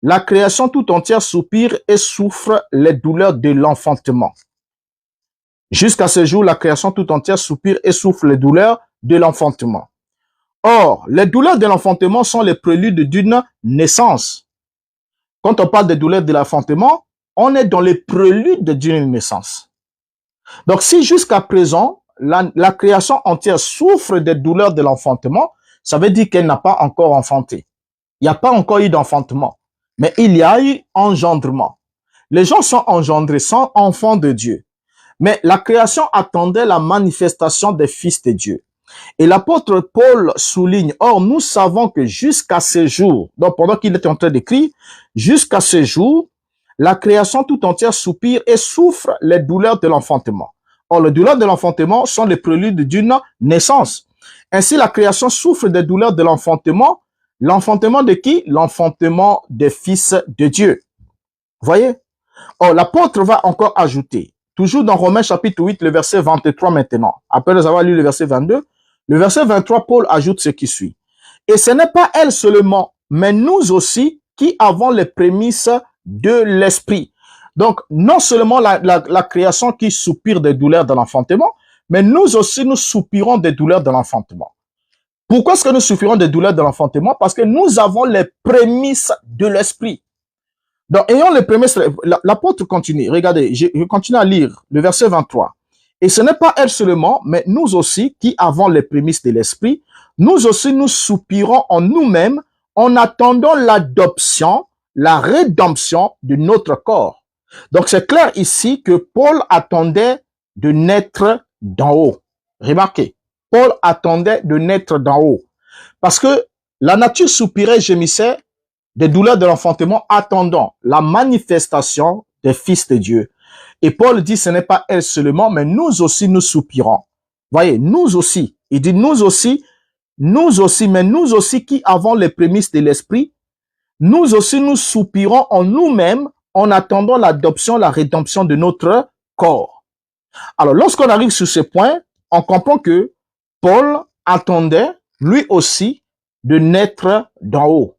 la création tout entière soupire et souffre les douleurs de l'enfantement. » Jusqu'à ce jour, la création tout entière soupire et souffre les douleurs de l'enfantement. Or, les douleurs de l'enfantement sont les préludes d'une naissance. Quand on parle des douleurs de l'enfantement, on est dans les préludes d'une naissance. Donc, si jusqu'à présent, la création entière souffre des douleurs de l'enfantement, ça veut dire qu'elle n'a pas encore enfanté. Il n'y a pas encore eu d'enfantement, mais il y a eu engendrement. Les gens sont engendrés, sont enfants de Dieu. Mais la création attendait la manifestation des fils de Dieu. Et l'apôtre Paul souligne, « Or, nous savons que jusqu'à ce jour, donc pendant qu'il est en train d'écrire, jusqu'à ce jour, la création tout entière soupire et souffre les douleurs de l'enfantement. » Or, les douleurs de l'enfantement sont les préludes d'une naissance. Ainsi, la création souffre des douleurs de l'enfantement. L'enfantement de qui? L'enfantement des fils de Dieu. Voyez? Or, l'apôtre va encore ajouter, toujours dans Romains chapitre 8, le verset 23 maintenant, après avoir lu le verset 22, le verset 23, Paul ajoute ce qui suit. « Et ce n'est pas elle seulement, mais nous aussi qui avons les prémices de l'esprit. » Donc, non seulement la création qui soupire des douleurs de l'enfantement, mais nous aussi, nous soupirons des douleurs de l'enfantement. Pourquoi est-ce que nous soupirons des douleurs de l'enfantement? Parce que nous avons les prémices de l'esprit. Donc, ayant les prémices, l'apôtre continue. Regardez, je continue à lire le verset 23. « Et ce n'est pas elle seulement, mais nous aussi qui avons les prémices de l'esprit, nous aussi nous soupirons en nous-mêmes en attendant l'adoption, la rédemption de notre corps. » Donc, c'est clair ici que Paul attendait de naître d'en haut. Remarquez, Paul attendait de naître d'en haut. Parce que la nature soupirait, gémissait, des douleurs de l'enfantement, attendant la manifestation des fils de Dieu. Et Paul dit, ce n'est pas elle seulement, mais nous aussi nous soupirons. Voyez, nous aussi. Il dit, nous aussi, mais nous aussi qui avons les prémices de l'esprit, nous aussi nous soupirons en nous-mêmes en attendant l'adoption, la rédemption de notre corps. Alors, lorsqu'on arrive sur ce point, on comprend que Paul attendait, lui aussi, de naître d'en haut.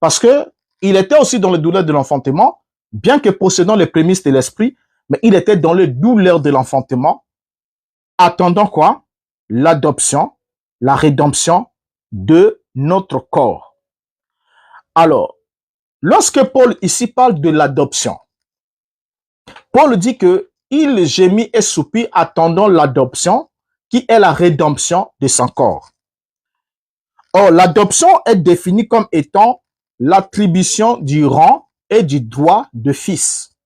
Parce que il était aussi dans les douleurs de l'enfantement, bien que possédant les prémices de l'esprit, mais il était dans les douleurs de l'enfantement, attendant quoi? L'adoption, la rédemption de notre corps. Alors, lorsque Paul ici parle de l'adoption, Paul dit que il gémit et soupire attendant l'adoption qui est la rédemption de son corps. Or, l'adoption est définie comme étant l'attribution du rang et du droit de fils.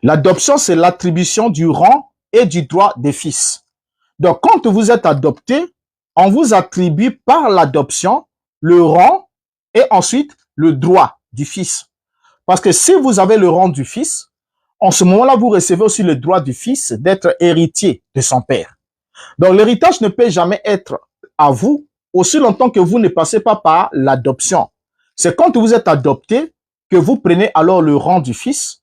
L'adoption, c'est l'attribution du rang et du droit de fils. Donc, quand vous êtes adopté, on vous attribue par l'adoption le rang et ensuite le droit du fils. Parce que si vous avez le rang du fils, en ce moment-là, vous recevez aussi le droit du fils d'être héritier de son père. Donc, l'héritage ne peut jamais être à vous aussi longtemps que vous ne passez pas par l'adoption. C'est quand vous êtes adopté que vous prenez alors le rang du fils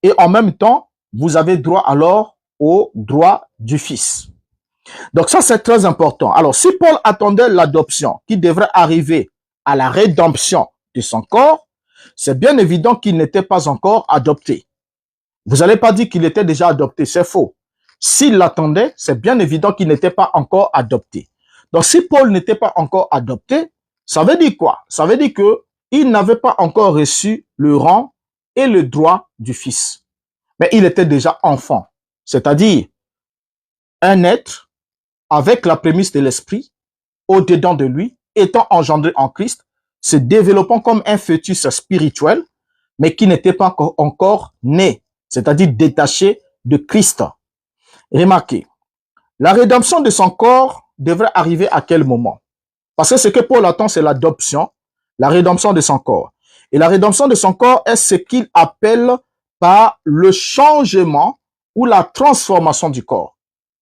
et en même temps, vous avez droit alors au droit du fils. Donc ça, c'est très important. Alors, si Paul attendait l'adoption qui devrait arriver à la rédemption de son corps, c'est bien évident qu'il n'était pas encore adopté. Vous n'allez pas dire qu'il était déjà adopté, c'est faux. S'il l'attendait, c'est bien évident qu'il n'était pas encore adopté. Donc, si Paul n'était pas encore adopté, ça veut dire quoi? Ça veut dire qu'il n'avait pas encore reçu le rang et le droit du Fils. Mais il était déjà enfant, c'est-à-dire un être avec la prémisse de l'Esprit, au-dedans de lui, étant engendré en Christ, se développant comme un fœtus spirituel, mais qui n'était pas encore né, c'est-à-dire détaché de Christ. Remarquez, la rédemption de son corps devrait arriver à quel moment? Parce que ce que Paul attend, c'est l'adoption, la rédemption de son corps. Et la rédemption de son corps est ce qu'il appelle par le changement ou la transformation du corps.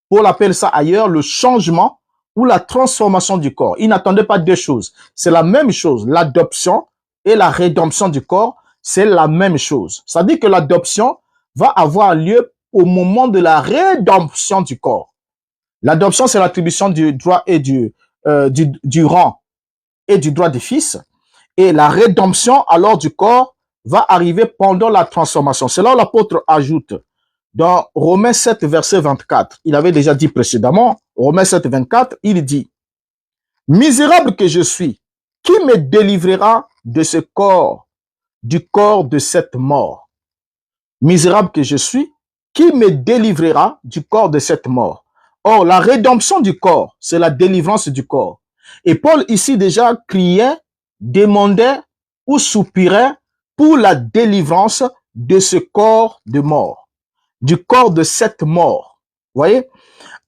Paul appelle ça ailleurs le changement ou la transformation du corps. Il n'attendait pas deux choses. C'est la même chose. L'adoption et la rédemption du corps, c'est la même chose. Ça dit que l'adoption va avoir lieu au moment de la rédemption du corps. L'adoption, c'est l'attribution du droit et du rang et du droit du fils. Et la rédemption, alors, du corps va arriver pendant la transformation. C'est là où l'apôtre ajoute dans Romains 7, verset 24. Il avait déjà dit précédemment, Romains 7, 24, il dit, « Misérable que je suis, qui me délivrera de ce corps, du corps de cette mort? Misérable que je suis, qui me délivrera du corps de cette mort? » Or, la rédemption du corps, c'est la délivrance du corps. Et Paul ici déjà criait, demandait ou soupirait pour la délivrance de ce corps de mort, du corps de cette mort. Voyez?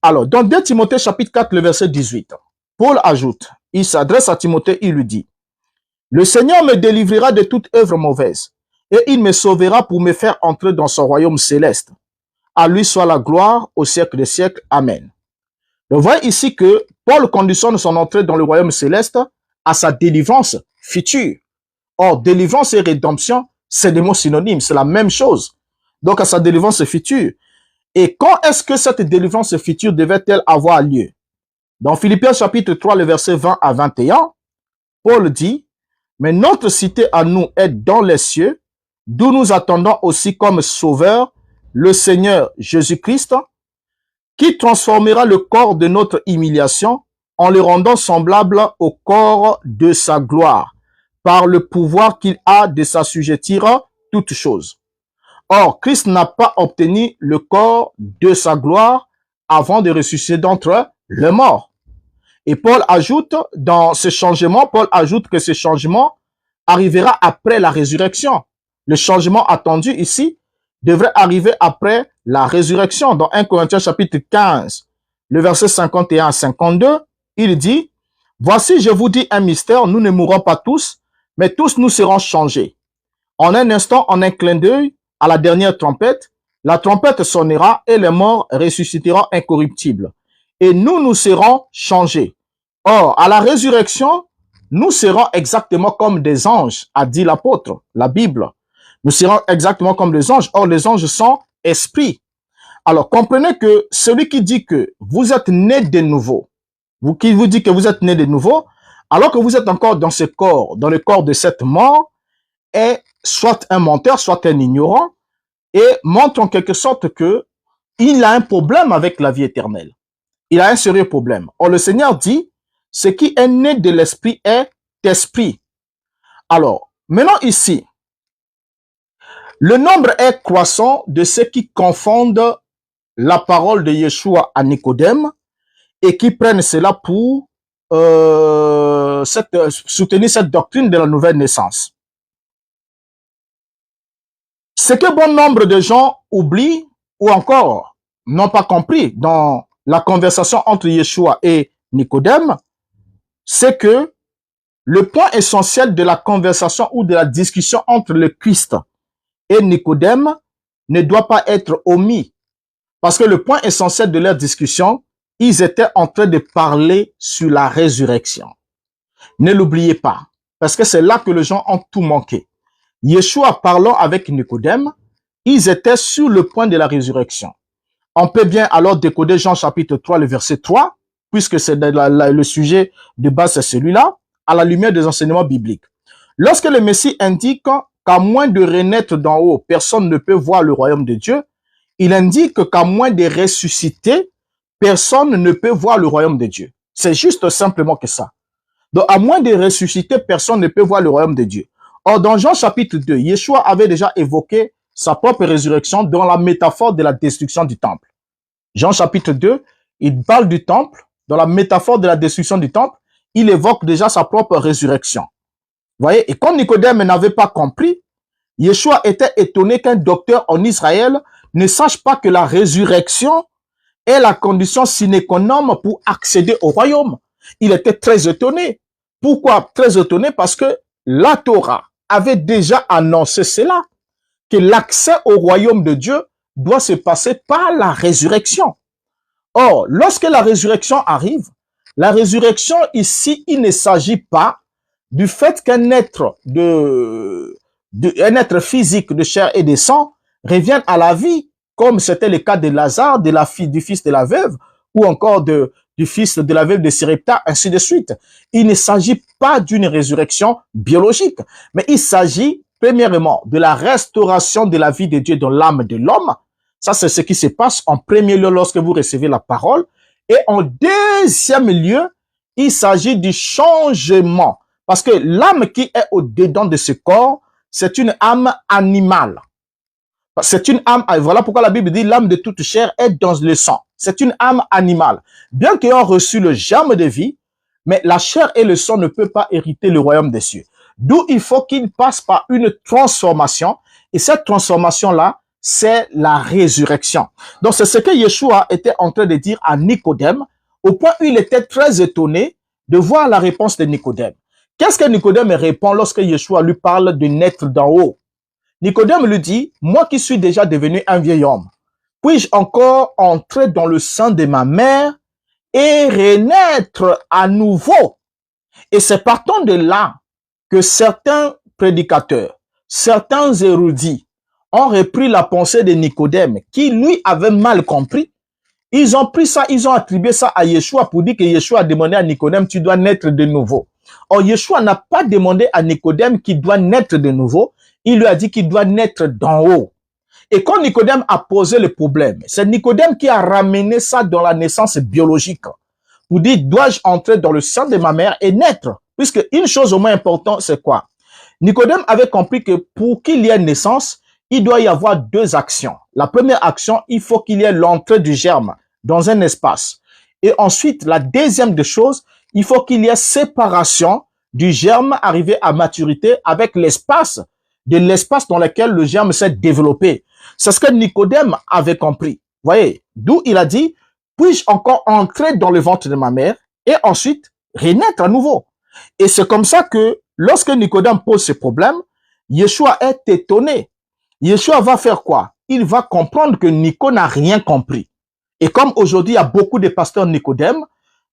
Alors, dans 2 Timothée chapitre 4, le verset 18, Paul ajoute, il s'adresse à Timothée, il lui dit, « Le Seigneur me délivrera de toute œuvre mauvaise, et il me sauvera pour me faire entrer dans son royaume céleste. À lui soit la gloire au siècle des siècles. Amen. » Donc, vous voyez ici que Paul conditionne son entrée dans le royaume céleste à sa délivrance future. Or, délivrance et rédemption, c'est des mots synonymes, c'est la même chose. Donc, à sa délivrance future. Et quand est-ce que cette délivrance future devait-elle avoir lieu? Dans Philippiens chapitre 3, le verset 20 à 21, Paul dit, « Mais notre cité à nous est dans les cieux, d'où nous attendons aussi comme sauveur le Seigneur Jésus-Christ, qui transformera le corps de notre humiliation en le rendant semblable au corps de sa gloire, par le pouvoir qu'il a de s'assujettir toutes choses. » Or, Christ n'a pas obtenu le corps de sa gloire avant de ressusciter d'entre les morts. Et Paul ajoute, dans ce changement, Paul ajoute que ce changement arrivera après la résurrection. Le changement attendu ici devrait arriver après la résurrection. Dans 1 Corinthiens chapitre 15, le verset 51 à 52, il dit, « Voici, je vous dis un mystère, nous ne mourrons pas tous, mais tous nous serons changés. En un instant, en un clin d'œil, à la dernière trompette, la trompette sonnera et les morts ressusciteront incorruptibles. Et nous serons changés. Or, à la résurrection, nous serons exactement comme des anges, a dit l'apôtre, la Bible. Nous serons exactement comme les anges. Or, les anges sont esprits. Alors, comprenez que celui qui dit que vous êtes né de nouveau, qui vous dit que vous êtes né de nouveau, alors que vous êtes encore dans ce corps, dans le corps de cette mort, est soit un menteur, soit un ignorant, et montre en quelque sorte que il a un problème avec la vie éternelle. Il a un sérieux problème. Or, le Seigneur dit, ce qui est né de l'esprit est esprit. Alors, maintenant ici, le nombre est croissant de ceux qui confondent la parole de Yeshua à Nicodème et qui prennent cela pour soutenir cette doctrine de la nouvelle naissance. Ce que bon nombre de gens oublient ou encore n'ont pas compris dans la conversation entre Yeshua et Nicodème, c'est que le point essentiel de la conversation ou de la discussion entre le Christ et Nicodème ne doit pas être omis. Parce que le point essentiel de leur discussion, ils étaient en train de parler sur la résurrection. Ne l'oubliez pas, parce que c'est là que les gens ont tout manqué. Yeshua parlant avec Nicodème, ils étaient sur le point de la résurrection. On peut bien alors décoder Jean chapitre 3, le verset 3, puisque c'est le sujet de base, c'est celui-là. à la lumière des enseignements bibliques. Lorsque le Messie indique qu'à moins de renaître d'en haut, personne ne peut voir le royaume de Dieu, il indique qu'à moins de ressusciter, personne ne peut voir le royaume de Dieu. C'est juste simplement que ça. Donc, à moins de ressusciter, personne ne peut voir le royaume de Dieu. Or, dans Jean chapitre 2, Yeshua avait déjà évoqué sa propre résurrection dans la métaphore de la destruction du temple. Jean chapitre 2, il parle du temple, dans la métaphore de la destruction du temple, il évoque déjà sa propre résurrection. Vous voyez, et comme Nicodème n'avait pas compris, Yeshua était étonné qu'un docteur en Israël ne sache pas que la résurrection est la condition sine qua non pour accéder au royaume. Il était très étonné. Pourquoi très étonné? Parce que la Torah avait déjà annoncé cela, que l'accès au royaume de Dieu doit se passer par la résurrection. Or, lorsque la résurrection arrive, la résurrection ici, il ne s'agit pas du fait qu'un être un être physique de chair et de sang revienne à la vie, comme c'était le cas de Lazare, du fils de la veuve, ou encore du fils de la veuve de Sérepta, ainsi de suite. Il ne s'agit pas d'une résurrection biologique, mais il s'agit premièrement de la restauration de la vie de Dieu dans l'âme de l'homme. Ça, c'est ce qui se passe en premier lieu lorsque vous recevez la parole. Et en deuxième lieu, il s'agit du changement. Parce que l'âme qui est au-dedans de ce corps, c'est une âme animale. C'est une âme, voilà pourquoi la Bible dit l'âme de toute chair est dans le sang. C'est une âme animale. Bien qu'ayant reçu le germe de vie, mais la chair et le sang ne peuvent pas hériter le royaume des cieux. D'où il faut qu'il passe par une transformation. Et cette transformation-là, c'est la résurrection. Donc, c'est ce que Yeshua était en train de dire à Nicodème, au point où il était très étonné de voir la réponse de Nicodème. Qu'est-ce que Nicodème répond lorsque Yeshua lui parle de naître d'en haut? Nicodème lui dit, moi qui suis déjà devenu un vieil homme, puis-je encore entrer dans le sein de ma mère et renaître à nouveau? Et c'est partant de là que certains prédicateurs, certains érudits ont repris la pensée de Nicodème, qui lui avait mal compris. Ils ont pris ça, ils ont attribué ça à Yeshua pour dire que Yeshua a demandé à Nicodème, tu dois naître de nouveau. Or, Yeshua n'a pas demandé à Nicodème qu'il doit naître de nouveau. Il lui a dit qu'il doit naître d'en haut. Et quand Nicodème a posé le problème, c'est Nicodème qui a ramené ça dans la naissance biologique. Pour dire, dois-je entrer dans le sein de ma mère et naître? Puisque une chose au moins importante, c'est quoi? Nicodème avait compris que pour qu'il y ait naissance, il doit y avoir deux actions. La première action, il faut qu'il y ait l'entrée du germe dans un espace. Et ensuite, la deuxième des choses, il faut qu'il y ait séparation du germe arrivé à maturité avec l'espace, de l'espace dans lequel le germe s'est développé. C'est ce que Nicodème avait compris. Vous voyez, d'où il a dit, puis-je encore entrer dans le ventre de ma mère et ensuite renaître à nouveau? Et c'est comme ça que lorsque Nicodème pose ce problème, Yeshua est étonné. Yeshua va faire quoi? Il va comprendre que Nico n'a rien compris. Et comme aujourd'hui, il y a beaucoup de pasteurs Nicodème,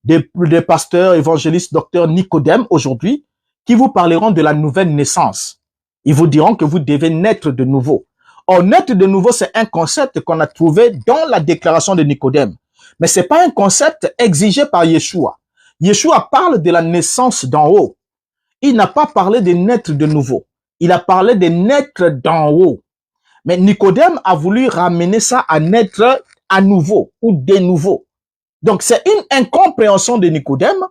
des pasteurs, évangélistes, docteurs Nicodème aujourd'hui, qui vous parleront de la nouvelle naissance. Ils vous diront que vous devez naître de nouveau. Or, naître de nouveau, c'est un concept qu'on a trouvé dans la déclaration de Nicodème. Mais c'est pas un concept exigé par Yeshua. Yeshua parle de la naissance d'en haut. Il n'a pas parlé de naître de nouveau. Il a parlé de naître d'en haut. Mais Nicodème a voulu ramener ça à naître à nouveau ou de nouveau. Donc, c'est une incompréhension de Nicodème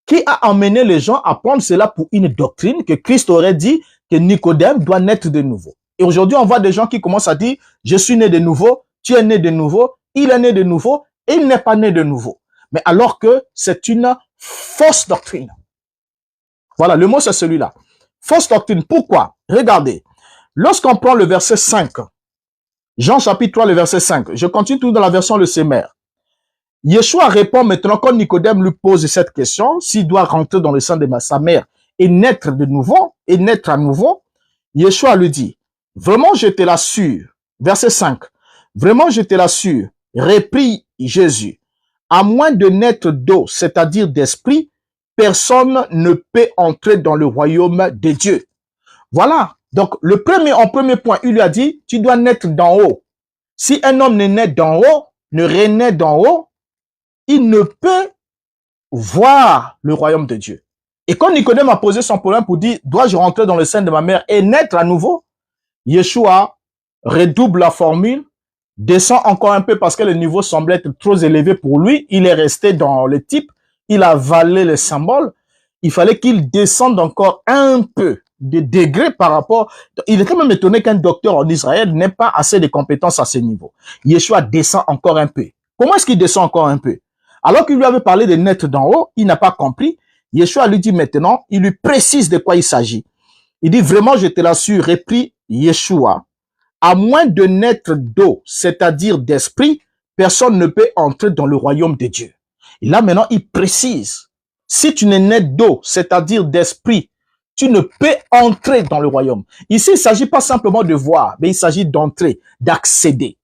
qui a amené les gens à prendre cela pour une doctrine que Christ aurait dit que Nicodème doit naître de nouveau. Et aujourd'hui, on voit des gens qui commencent à dire, je suis né de nouveau, tu es né de nouveau, il est né de nouveau, et il n'est pas né de nouveau. Mais alors que c'est une fausse doctrine. Voilà, le mot c'est celui-là. Fausse doctrine. Pourquoi? Regardez. Lorsqu'on prend le verset 5, Jean chapitre 3, le verset 5, je continue tout dans la version Le Semmer. Yeshua répond maintenant quand Nicodème lui pose cette question, s'il doit rentrer dans le sein de sa mère et naître de nouveau, et naître à nouveau, Yeshua lui dit, vraiment je te l'assure, verset 5, vraiment je te l'assure, reprit Jésus, à moins de naître d'eau, c'est-à-dire d'esprit, personne ne peut entrer dans le royaume de Dieu. Voilà. Donc, en premier point, il lui a dit, tu dois naître d'en haut. Si un homme ne naît d'en haut, ne renaît d'en haut, il ne peut voir le royaume de Dieu. Et quand Nicodème a posé son problème pour dire, dois-je rentrer dans le sein de ma mère et naître à nouveau? Yeshua redouble la formule, descend encore un peu parce que le niveau semblait être trop élevé pour lui. Il est resté dans le type, il a avalé les symboles. Il fallait qu'il descende encore un peu de degré par rapport. Il était même étonné qu'un docteur en Israël n'ait pas assez de compétences à ce niveau. Yeshua descend encore un peu. Comment est-ce qu'il descend encore un peu? Alors qu'il lui avait parlé de naître d'en haut, il n'a pas compris. Yeshua lui dit maintenant, il lui précise de quoi il s'agit. Il dit vraiment, je te l'assure, réprit Yeshua, à moins de naître d'eau, c'est-à-dire d'esprit, personne ne peut entrer dans le royaume de Dieu. Et là maintenant, il précise, si tu n'es né d'eau, c'est-à-dire d'esprit, tu ne peux entrer dans le royaume. Ici, il ne s'agit pas simplement de voir, mais il s'agit d'entrer, d'accéder.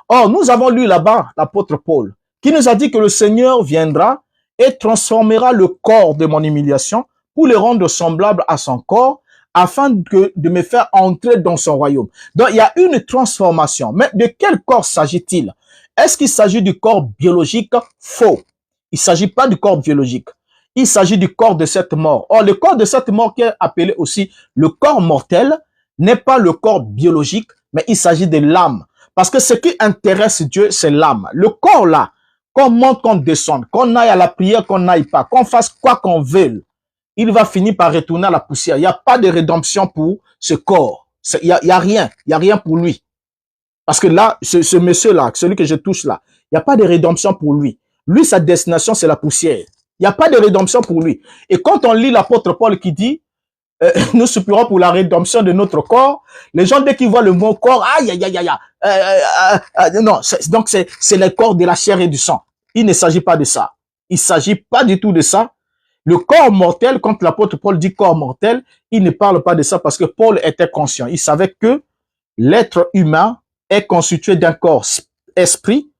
Or, nous avons lu là-bas l'apôtre Paul, qui nous a dit que le Seigneur viendra et transformera le corps de mon humiliation pour le rendre semblable à son corps, afin de me faire entrer dans son royaume. Donc, il y a une transformation. Mais de quel corps s'agit-il? Est-ce qu'il s'agit du corps biologique? Faux. Il ne s'agit pas du corps biologique. Il s'agit du corps de cette mort. Or, le corps de cette mort qui est appelé aussi le corps mortel n'est pas le corps biologique, mais il s'agit de l'âme. Parce que ce qui intéresse Dieu, c'est l'âme. Le corps là, qu'on monte, qu'on descende, qu'on aille à la prière, qu'on n'aille pas, qu'on fasse quoi qu'on veuille, il va finir par retourner à la poussière. Il n'y a pas de rédemption pour ce corps. Il y a rien. Il n'y a rien pour lui. Parce que là, ce monsieur-là, celui que je touche là, il n'y a pas de rédemption pour lui. Lui, sa destination, c'est la poussière. Il n'y a pas de rédemption pour lui. Et quand on lit l'apôtre Paul qui dit, nous soupirons pour la rédemption de notre corps, les gens, dès qu'ils voient le mot corps, aïe, aïe, aïe, aïe, non, donc c'est le corps de la chair et du sang. Il ne s'agit pas de ça. Il ne s'agit pas du tout de ça. Le corps mortel, quand l'apôtre Paul dit corps mortel, il ne parle pas de ça parce que Paul était conscient. Il savait que l'être humain est constitué d'un corps esprit.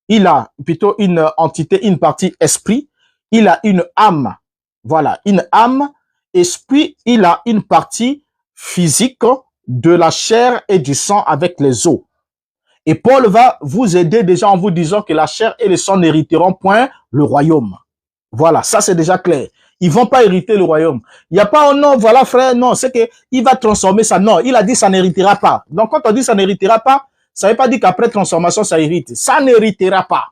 Il a plutôt une entité, une partie esprit. Il a une âme. Voilà, une âme. Esprit, il a une partie physique de la chair et du sang avec les os. Et Paul va vous aider déjà en vous disant que la chair et le sang n'hériteront point le royaume. Voilà, ça c'est déjà clair. Ils vont pas hériter le royaume. Il n'y a pas, oh non, voilà frère, non, c'est que il va transformer ça. Non, il a dit ça n'héritera pas. Donc quand on dit ça n'héritera pas, ça ne veut pas dire qu'après transformation, ça hérite. Ça n'héritera pas.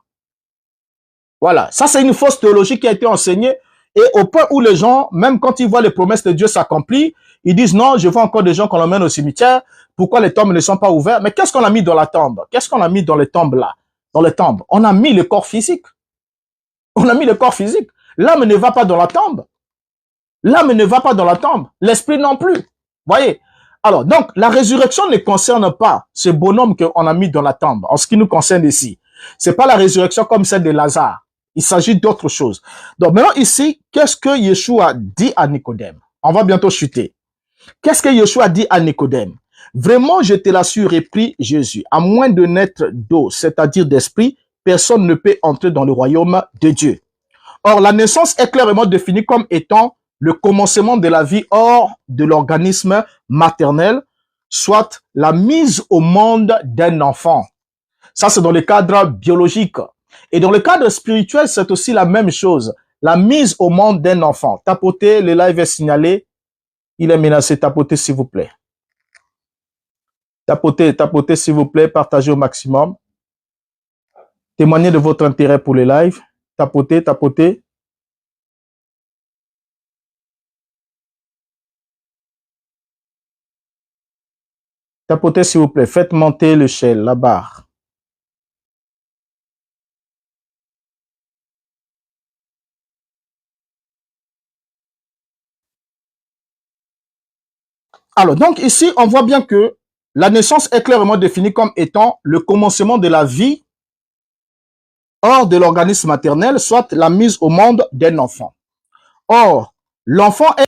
Voilà, ça c'est une fausse théologie qui a été enseignée et au point où les gens, même quand ils voient les promesses de Dieu s'accomplir, ils disent non, je vois encore des gens qu'on emmène au cimetière, pourquoi les tombes ne sont pas ouvertes? Mais qu'est-ce qu'on a mis dans la tombe? Qu'est-ce qu'on a mis dans les tombes là? Dans les tombes, on a mis le corps physique. On a mis le corps physique. L'âme ne va pas dans la tombe. L'âme ne va pas dans la tombe. L'esprit non plus. Voyez? Alors, donc, la résurrection ne concerne pas ce bonhomme qu'on a mis dans la tombe, en ce qui nous concerne ici. C'est pas la résurrection comme celle de Lazare. Il s'agit d'autre chose. Donc, maintenant, ici, qu'est-ce que Yeshua dit à Nicodème? On va bientôt chuter. Qu'est-ce que Yeshua dit à Nicodème? Vraiment, je te l'assure, réprit Jésus, à moins de naître d'eau, c'est-à-dire d'esprit, personne ne peut entrer dans le royaume de Dieu. Or, la naissance est clairement définie comme étant le commencement de la vie hors de l'organisme maternel, soit la mise au monde d'un enfant. Ça, c'est dans le cadre biologique. Et dans le cadre spirituel, c'est aussi la même chose. La mise au monde d'un enfant. Tapotez, le live est signalé. Il est menacé. Tapotez, s'il vous plaît. Tapotez, s'il vous plaît. Partagez au maximum. Témoignez de votre intérêt pour les lives. Tapotez. Tapotez, s'il vous plaît. Faites monter l'échelle, la barre. Alors, donc ici, on voit bien que la naissance est clairement définie comme étant le commencement de la vie hors de l'organisme maternel, soit la mise au monde d'un enfant. Or, l'enfant est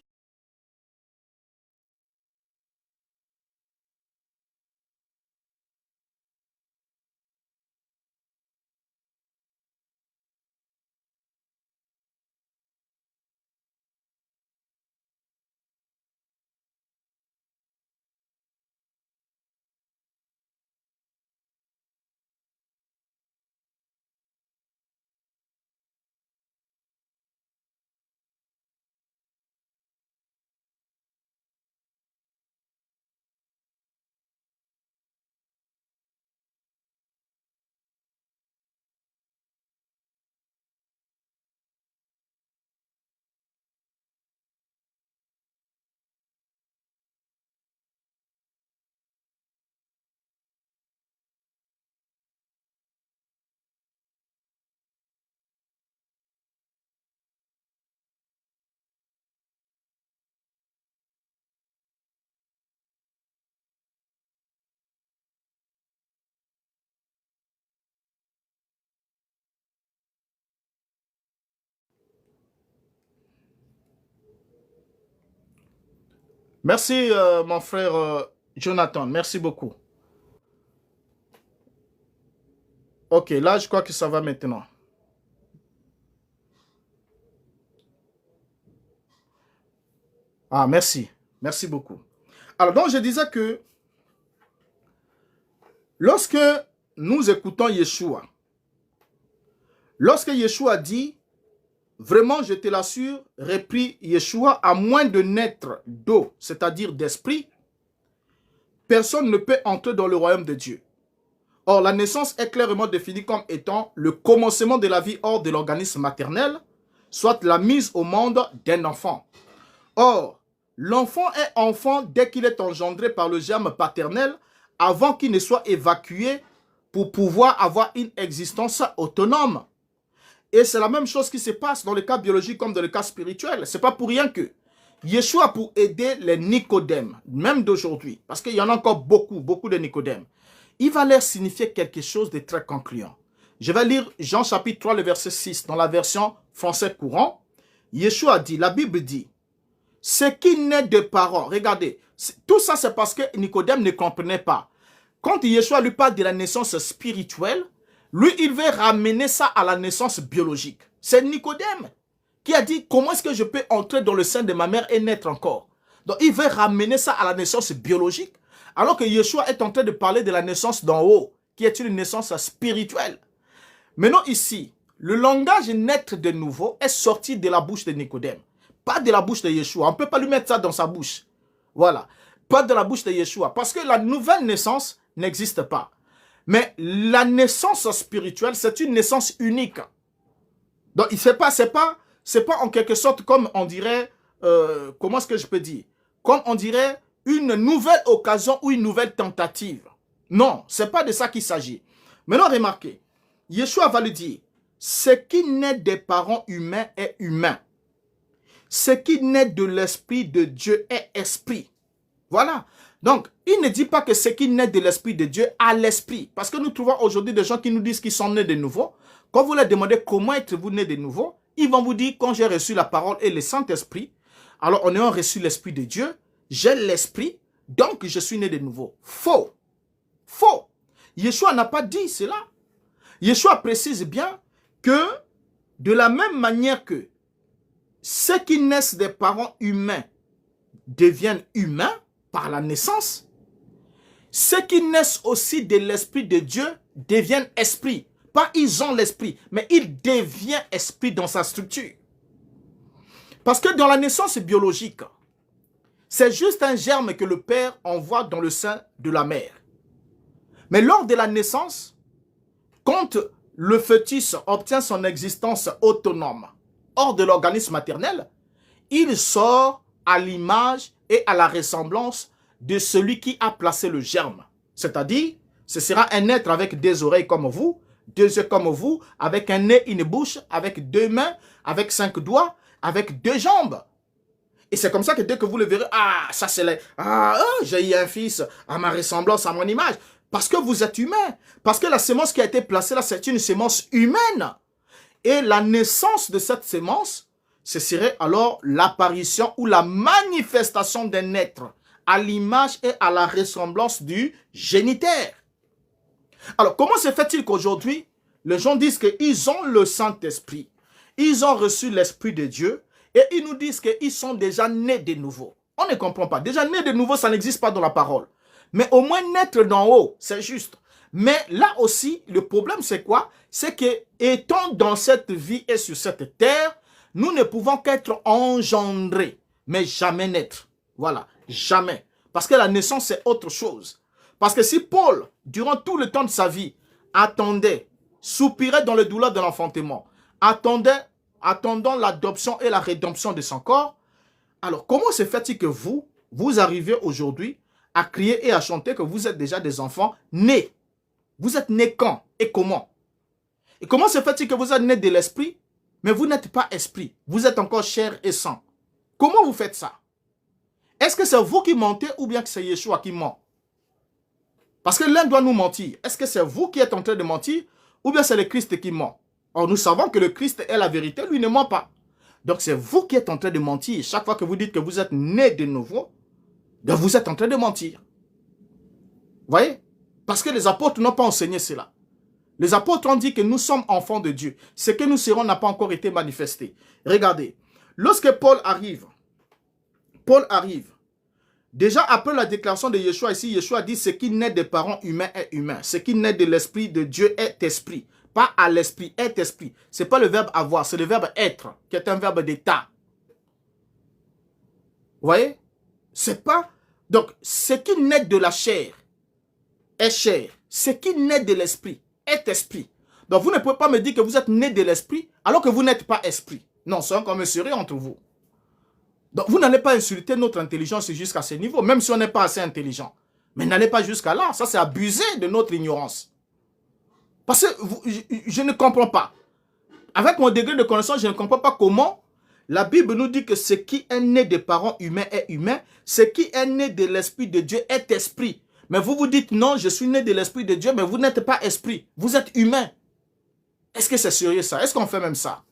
Merci, mon frère Jonathan. Merci beaucoup. Ok, là, je crois que ça va maintenant. Ah, merci. Merci beaucoup. Alors, donc, je disais que lorsque nous écoutons Yeshua, lorsque Yeshua dit, vraiment, je te l'assure, reprit Yeshua, à moins de naître d'eau, c'est-à-dire d'esprit, personne ne peut entrer dans le royaume de Dieu. Or, la naissance est clairement définie comme étant le commencement de la vie hors de l'organisme maternel, soit la mise au monde d'un enfant. Or, l'enfant est enfant dès qu'il est engendré par le germe paternel, avant qu'il ne soit évacué pour pouvoir avoir une existence autonome. Et c'est la même chose qui se passe dans le cas biologique comme dans le cas spirituel. Ce n'est pas pour rien que Yeshua, pour aider les Nicodèmes, même d'aujourd'hui, parce qu'il y en a encore beaucoup de Nicodèmes, il va leur signifier quelque chose de très concluant. Je vais lire Jean chapitre 3, le verset 6, dans la version français courant. Yeshua dit, la Bible dit, ce qui naît de parents, regardez, tout ça c'est parce que Nicodème ne comprenait pas. Quand Yeshua lui parle de la naissance spirituelle, lui il veut ramener ça à la naissance biologique. C'est Nicodème qui a dit, comment est-ce que je peux entrer dans le sein de ma mère et naître encore? Donc il veut ramener ça à la naissance biologique, alors que Yeshua est en train de parler de la naissance d'en haut, qui est une naissance spirituelle. Maintenant ici, le langage naître de nouveau est sorti de la bouche de Nicodème, pas de la bouche de Yeshua. On ne peut pas lui mettre ça dans sa bouche. Voilà, pas de la bouche de Yeshua, parce que la nouvelle naissance n'existe pas. Mais la naissance spirituelle, c'est une naissance unique. Donc, c'est pas en quelque sorte comme on dirait, comment est-ce que je peux dire? Comme on dirait une nouvelle occasion ou une nouvelle tentative. Non, c'est pas de ça qu'il s'agit. Maintenant, remarquez, Yeshua va lui dire, ce qui naît des parents humains est humain. Ce qui naît de l'Esprit de Dieu est esprit. Voilà. Donc, il ne dit pas que ce qui naît de l'Esprit de Dieu a l'Esprit. Parce que nous trouvons aujourd'hui des gens qui nous disent qu'ils sont nés de nouveau. Quand vous leur demandez comment êtes-vous nés de nouveau, ils vont vous dire, quand j'ai reçu la parole et le Saint-Esprit, alors en ayant reçu l'Esprit de Dieu, j'ai l'Esprit, donc je suis né de nouveau. Faux. Faux. Yeshua n'a pas dit cela. Yeshua précise bien que de la même manière que ceux qui naissent des parents humains deviennent humains par la naissance, ceux qui naissent aussi de l'Esprit de Dieu deviennent esprits. Pas ils ont l'esprit, mais il devient esprit dans sa structure. Parce que dans la naissance biologique, c'est juste un germe que le père envoie dans le sein de la mère. Mais lors de la naissance, quand le fœtus obtient son existence autonome hors de l'organisme maternel, il sort à l'image et à la ressemblance de celui qui a placé le germe. C'est-à-dire, ce sera un être avec des oreilles comme vous, 2 yeux comme vous, avec un nez, une bouche, avec 2 mains, avec 5 doigts, avec 2 jambes. Et c'est comme ça que dès que vous le verrez, ah, ça c'est les... Ah, oh, j'ai eu un fils à ma ressemblance, à mon image. Parce que vous êtes humain. Parce que la sémence qui a été placée là, c'est une sémence humaine. Et la naissance de cette sémence, ce serait alors l'apparition ou la manifestation d'un être à l'image et à la ressemblance du géniteur. Alors, comment se fait-il qu'aujourd'hui, les gens disent qu'ils ont le Saint-Esprit, ils ont reçu l'Esprit de Dieu, et ils nous disent qu'ils sont déjà nés de nouveau? On ne comprend pas. Déjà, nés de nouveau, ça n'existe pas dans la parole. Mais au moins, naître d'en haut, c'est juste. Mais là aussi, le problème, c'est quoi? C'est que, étant dans cette vie et sur cette terre, nous ne pouvons qu'être engendrés, mais jamais naître. Voilà, jamais. Parce que la naissance, c'est autre chose. Parce que si Paul, durant tout le temps de sa vie, attendait, soupirait dans le douleur de l'enfantement, attendant l'adoption et la rédemption de son corps, alors comment se fait-il que vous arrivez aujourd'hui à crier et à chanter que vous êtes déjà des enfants nés? Vous êtes nés quand et comment? Et comment se fait-il que vous êtes nés de l'esprit, mais vous n'êtes pas esprit? Vous êtes encore chair et sang. Comment vous faites ça? Est-ce que c'est vous qui mentez ou bien que c'est Yeshua qui ment? Parce que l'un doit nous mentir. Est-ce que c'est vous qui êtes en train de mentir ou bien c'est le Christ qui ment? Or, nous savons que le Christ est la vérité, lui ne ment pas. Donc, c'est vous qui êtes en train de mentir. Chaque fois que vous dites que vous êtes né de nouveau, Donc vous êtes en train de mentir. Vous voyez? Parce que les apôtres n'ont pas enseigné cela. Les apôtres ont dit que nous sommes enfants de Dieu. Ce que nous serons n'a pas encore été manifesté. Regardez, lorsque Paul arrive, déjà après la déclaration de Yeshua ici, Yeshua dit ce qui naît des parents humains est humain. Ce qui naît de l'esprit de Dieu est esprit. Pas à l'esprit, est esprit. Ce n'est pas le verbe avoir, c'est le verbe être, qui est un verbe d'état. Vous voyez? C'est pas... Donc, ce qui naît de la chair est chair. Ce qui naît de l'esprit est esprit. Donc, vous ne pouvez pas me dire que vous êtes né de l'esprit alors que vous n'êtes pas esprit. Non, c'est encore sérieux entre vous. Donc, vous n'allez pas insulter notre intelligence jusqu'à ce niveau, même si on n'est pas assez intelligent. Mais n'allez pas jusqu'à là. Ça, c'est abuser de notre ignorance. Parce que je ne comprends pas. Avec mon degré de connaissance, je ne comprends pas comment la Bible nous dit que ce qui est né des parents humains est humain. Ce qui est né de l'esprit de Dieu est esprit. Mais vous vous dites non, je suis né de l'esprit de Dieu, mais vous n'êtes pas esprit. Vous êtes humain. Est-ce que c'est sérieux ça? Est-ce qu'on fait même ça?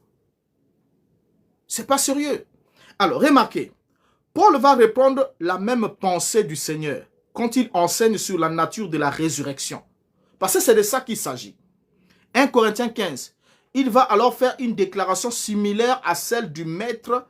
C'est pas sérieux. Alors, remarquez, Paul va répondre la même pensée du Seigneur quand il enseigne sur la nature de la résurrection. Parce que c'est de ça qu'il s'agit. 1 Corinthiens 15. Il va alors faire une déclaration similaire à celle du maître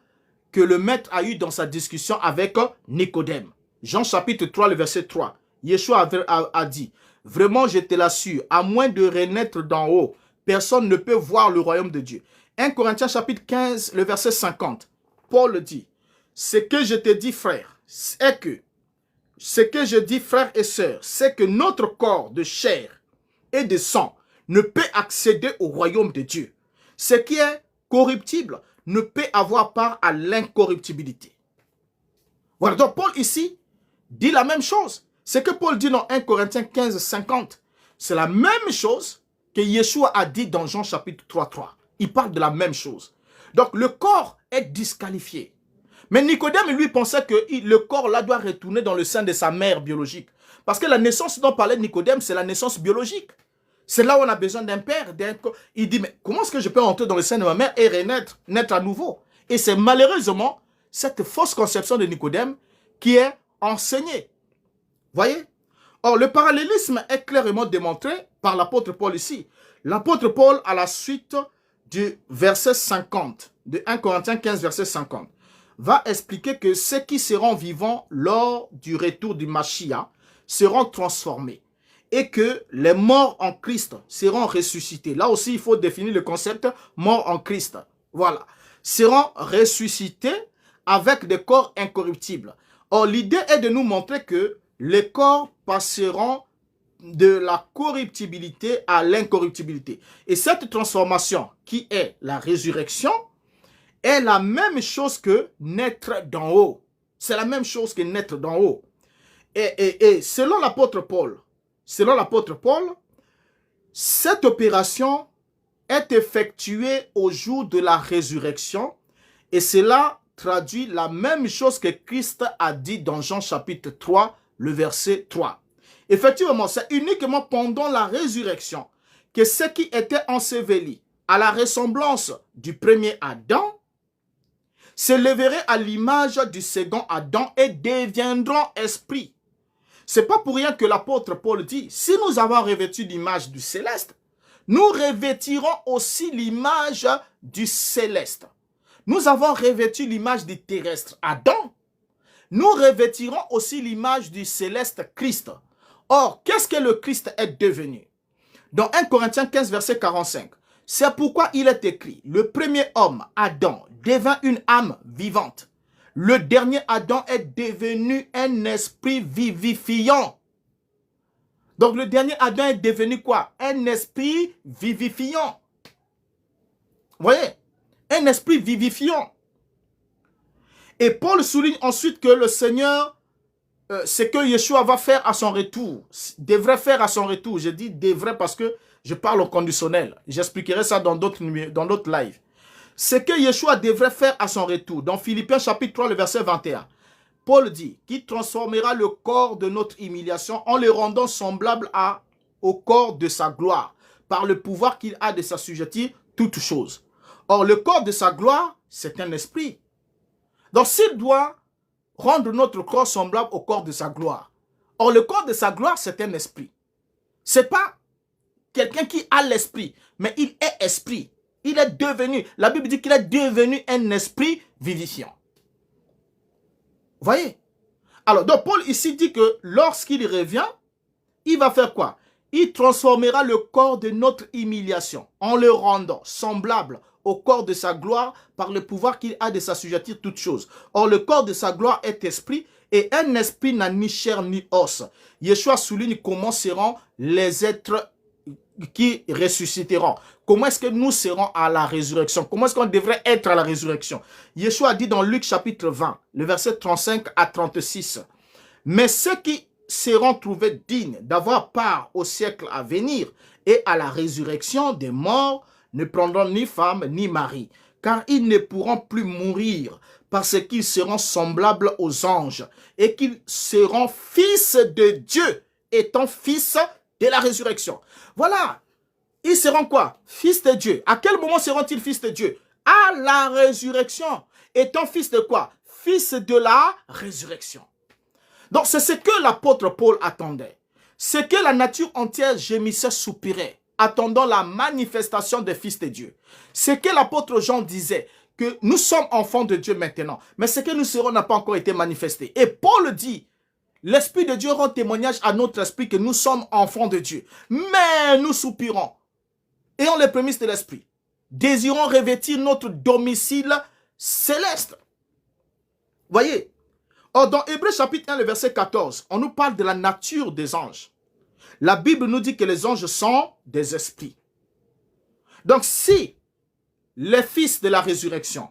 que le maître a eu dans sa discussion avec Nicodème. Jean chapitre 3, le verset 3. Yeshua a dit, « Vraiment, je te l'assure, à moins de renaître d'en haut, personne ne peut voir le royaume de Dieu. » 1 Corinthiens chapitre 15, le verset 50. Paul dit, « Ce que je te dis, frère, c'est que, ce que je dis, frères et sœurs, c'est que notre corps de chair et de sang ne peut accéder au royaume de Dieu. Ce qui est corruptible ne peut avoir part à l'incorruptibilité. » Voilà, donc Paul ici dit la même chose. Ce que Paul dit dans 1 Corinthiens 15, 50, c'est la même chose que Yeshua a dit dans Jean chapitre 3, 3. Il parle de la même chose. Donc le corps est disqualifié. Mais Nicodème, lui, pensait que le corps là doit retourner dans le sein de sa mère biologique. Parce que la naissance dont parlait Nicodème, c'est la naissance biologique. C'est là où on a besoin d'un père. Il dit, mais comment est-ce que je peux entrer dans le sein de ma mère et renaître, naître à nouveau? Et c'est malheureusement cette fausse conception de Nicodème qui est enseignée. Voyez? Or, le parallélisme est clairement démontré par l'apôtre Paul ici. L'apôtre Paul, à la suite du verset 50, de 1 Corinthiens 15, verset 50, va expliquer que ceux qui seront vivants lors du retour du Mashiach seront transformés et que les morts en Christ seront ressuscités. Là aussi, il faut définir le concept mort en Christ. Voilà. Seront ressuscités avec des corps incorruptibles. Or, l'idée est de nous montrer que les corps passeront de la corruptibilité à l'incorruptibilité. Et cette transformation qui est la résurrection est la même chose que naître d'en haut. C'est la même chose que naître d'en haut. Et selon l'apôtre Paul, cette opération est effectuée au jour de la résurrection et cela traduit la même chose que Christ a dit dans Jean chapitre 3, le verset 3. Effectivement, c'est uniquement pendant la résurrection que ceux qui étaient ensevelis à la ressemblance du premier Adam s'élèveraient à l'image du second Adam et deviendront esprits. C'est pas pour rien que l'apôtre Paul dit, si nous avons revêtu l'image du céleste, nous revêtirons aussi l'image du céleste. Nous avons revêtu l'image du terrestre Adam. Nous revêtirons aussi l'image du céleste Christ. Or, qu'est-ce que le Christ est devenu? Dans 1 Corinthiens 15, verset 45, c'est pourquoi il est écrit, le premier homme, Adam, devint une âme vivante. Le dernier Adam est devenu un esprit vivifiant. Donc le dernier Adam est devenu quoi? Un esprit vivifiant. Vous voyez? Un esprit vivifiant. Et Paul souligne ensuite que le Seigneur, ce que Yeshua va faire à son retour, devrait faire à son retour. Je dis devrait parce que je parle au conditionnel. J'expliquerai ça dans d'autres lives. Ce que Yeshua devrait faire à son retour. Dans Philippiens chapitre 3, le verset 21. Paul dit qu'il transformera le corps de notre humiliation en le rendant semblable au corps de sa gloire, par le pouvoir qu'il a de s'assujettir toutes choses. Or, le corps de sa gloire, c'est un esprit. Donc, s'il doit rendre notre corps semblable au corps de sa gloire. Or, le corps de sa gloire, c'est un esprit. Ce n'est pas quelqu'un qui a l'esprit, mais il est esprit. Il est devenu, la Bible dit qu'il est devenu un esprit vivifiant. Vous voyez? Alors, donc Paul ici dit que lorsqu'il revient, il va faire quoi? Il transformera le corps de notre humiliation en le rendant semblable au corps de sa gloire par le pouvoir qu'il a de s'assujettir toutes choses. Or, le corps de sa gloire est esprit et un esprit n'a ni chair ni os. Yeshua souligne comment seront les êtres qui ressusciteront. Comment est-ce que nous serons à la résurrection? Comment est-ce qu'on devrait être à la résurrection? Yeshua dit dans Luc chapitre 20, le verset 35 à 36. Mais ceux qui seront trouvés dignes d'avoir part au siècle à venir et à la résurrection des morts ne prendront ni femme ni mari, car ils ne pourront plus mourir parce qu'ils seront semblables aux anges et qu'ils seront fils de Dieu, étant fils de la résurrection. Voilà. Ils seront quoi? Fils de Dieu. À quel moment seront-ils fils de Dieu? À la résurrection. Étant fils de quoi? Fils de la résurrection. Donc, c'est ce que l'apôtre Paul attendait. C'est que la nature entière gémissait, soupirait, attendant la manifestation des fils de Dieu. C'est que l'apôtre Jean disait que nous sommes enfants de Dieu maintenant, mais ce que nous serons n'a pas encore été manifesté. Et Paul dit, l'Esprit de Dieu rend témoignage à notre esprit que nous sommes enfants de Dieu. Mais nous soupirons, ayons les prémices de l'Esprit, désirons revêtir notre domicile céleste. Voyez. Or, dans Hébreux chapitre 1, le verset 14, on nous parle de la nature des anges. La Bible nous dit que les anges sont des esprits. Donc, si les fils de la résurrection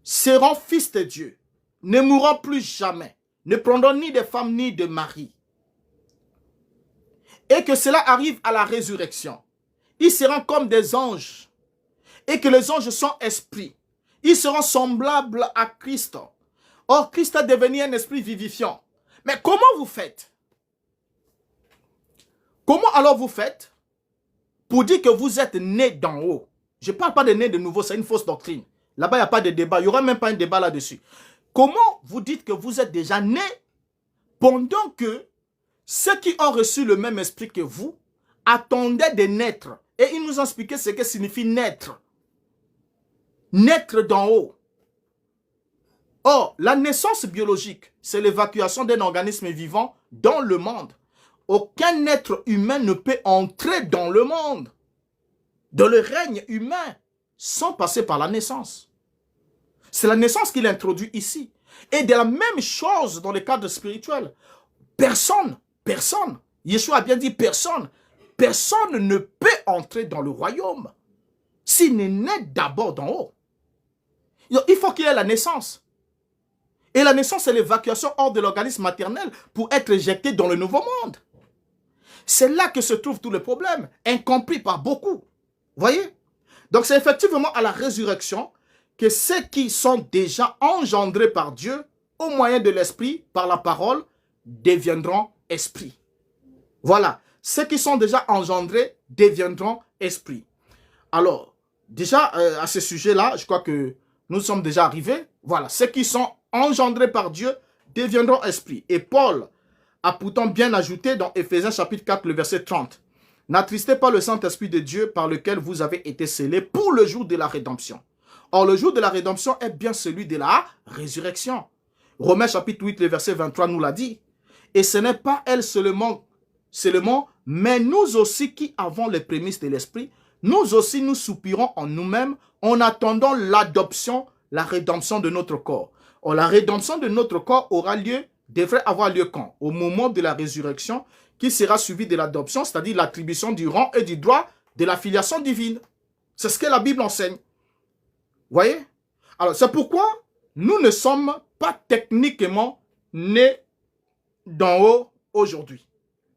seront fils de Dieu, ne mourront plus jamais, ne prendront ni de femme ni de mari, et que cela arrive à la résurrection, ils seront comme des anges, et que les anges sont esprits, ils seront semblables à Christ. Or, Christ a devenu un esprit vivifiant. Mais comment vous faites? Comment alors vous faites pour dire que vous êtes né d'en haut? Je ne parle pas de né de nouveau, c'est une fausse doctrine. Là-bas, il n'y a pas de débat, il n'y aura même pas un débat là-dessus. Comment vous dites que vous êtes déjà né pendant que ceux qui ont reçu le même esprit que vous attendaient de naître? Et il nous a expliqué ce que signifie naître. Naître d'en haut. Or, la naissance biologique, c'est l'évacuation d'un organisme vivant dans le monde. Aucun être humain ne peut entrer dans le monde, dans le règne humain, sans passer par la naissance. C'est la naissance qu'il introduit ici. Et de la même chose dans le cadre spirituel. Personne, Yeshua a bien dit personne ne peut entrer dans le royaume s'il n'est né d'abord d'en haut. Il faut qu'il y ait la naissance. Et la naissance, c'est l'évacuation hors de l'organisme maternel pour être éjecté dans le nouveau monde. C'est là que se trouve tout le problème, incompris par beaucoup. Vous voyez? Donc c'est effectivement à la résurrection que ceux qui sont déjà engendrés par Dieu, au moyen de l'esprit, par la parole, deviendront esprits. Voilà. Ceux qui sont déjà engendrés deviendront esprits. Alors, déjà, à ce sujet-là, je crois que nous sommes déjà arrivés. Voilà. Ceux qui sont engendrés par Dieu deviendront esprits. Et Paul a pourtant bien ajouté dans Éphésiens chapitre 4, le verset 30. N'attristez pas le Saint-Esprit de Dieu par lequel vous avez été scellés pour le jour de la rédemption. Or, le jour de la rédemption est bien celui de la résurrection. Romains chapitre 8, le verset 23 nous l'a dit. Et ce n'est pas elle seulement, mais nous aussi qui avons les prémices de l'Esprit, nous aussi nous soupirons en nous-mêmes en attendant l'adoption, la rédemption de notre corps. Or, la rédemption de notre corps devrait avoir lieu quand? Au moment de la résurrection, qui sera suivi de l'adoption, c'est-à-dire l'attribution du rang et du droit de la filiation divine. C'est ce que la Bible enseigne. Vous voyez? Alors, c'est pourquoi nous ne sommes pas techniquement nés d'en haut aujourd'hui.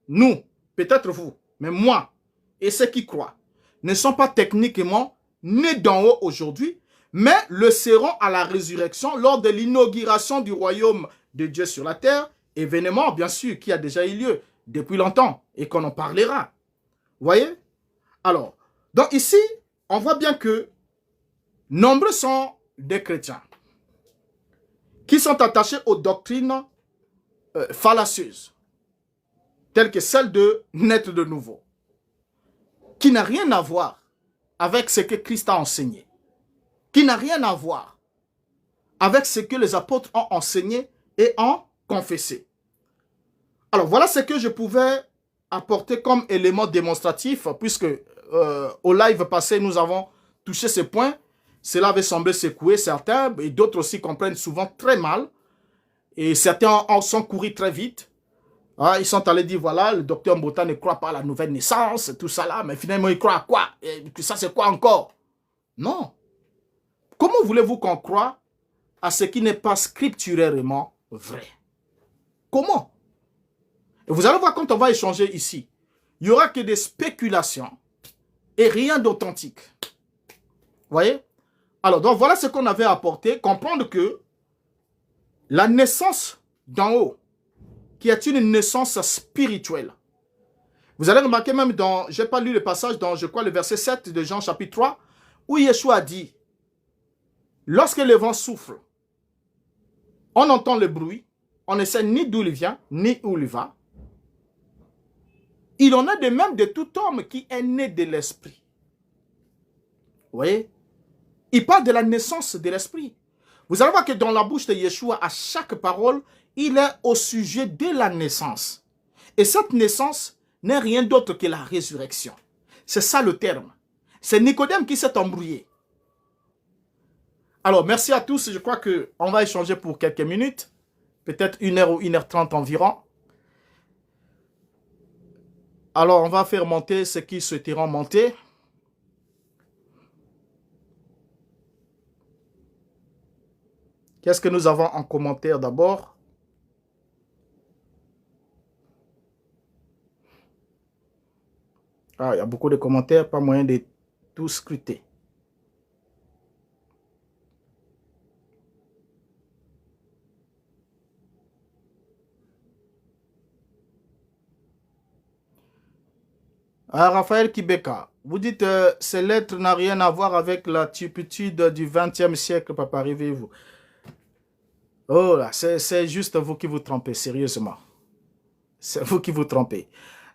Nous, peut-être vous, mais moi et ceux qui croient, ne sont pas techniquement nés d'en haut aujourd'hui, mais le seront à la résurrection lors de l'inauguration du royaume de Dieu sur la terre, événement bien sûr qui a déjà eu lieu depuis longtemps et qu'on en parlera. Vous voyez? Alors, donc ici, on voit bien que nombreux sont des chrétiens qui sont attachés aux doctrines fallacieuses, telles que celle de naître de nouveau, qui n'a rien à voir avec ce que Christ a enseigné, qui n'a rien à voir avec ce que les apôtres ont enseigné et ont confessé. Alors, voilà ce que je pouvais apporter comme élément démonstratif, puisque au live passé, nous avons touché ces points. Cela avait semblé secouer certains, et d'autres aussi comprennent souvent très mal. Et certains en sont courus très vite. Ah, ils sont allés dire, voilà, le docteur Mbota ne croit pas à la nouvelle naissance, tout ça là, mais finalement, il croit à quoi? Et ça, c'est quoi encore? Non. Comment voulez-vous qu'on croie à ce qui n'est pas scripturairement vrai? Comment? Et vous allez voir quand on va échanger ici, il n'y aura que des spéculations et rien d'authentique. Vous voyez? Alors, donc voilà ce qu'on avait apporté. Comprendre que la naissance d'en haut, qui est une naissance spirituelle. Vous allez remarquer même dans, je n'ai pas lu le passage dans, je crois, le verset 7 de Jean chapitre 3, où Yeshua dit, lorsque le vent souffle, on entend le bruit, on ne sait ni d'où il vient, ni où il va. Il en a de même de tout homme qui est né de l'esprit. Vous voyez? Il parle de la naissance de l'esprit. Vous allez voir que dans la bouche de Yeshua, à chaque parole, il est au sujet de la naissance. Et cette naissance n'est rien d'autre que la résurrection. C'est ça le terme. C'est Nicodème qui s'est embrouillé. Alors, merci à tous. Je crois qu'on va échanger pour quelques minutes. Peut-être 1h ou 1h30 environ. Alors, on va faire monter ceux qui souhaiteront monter. Qu'est-ce que nous avons en commentaire d'abord? Ah, il y a beaucoup de commentaires, pas moyen de tout scruter. Ah, Raphaël Kibeka, vous dites ces lettres n'ont rien à voir avec la turpitude du XXe siècle, papa, arrivez-vous. Oh là, c'est juste vous qui vous trompez, sérieusement. C'est vous qui vous trompez.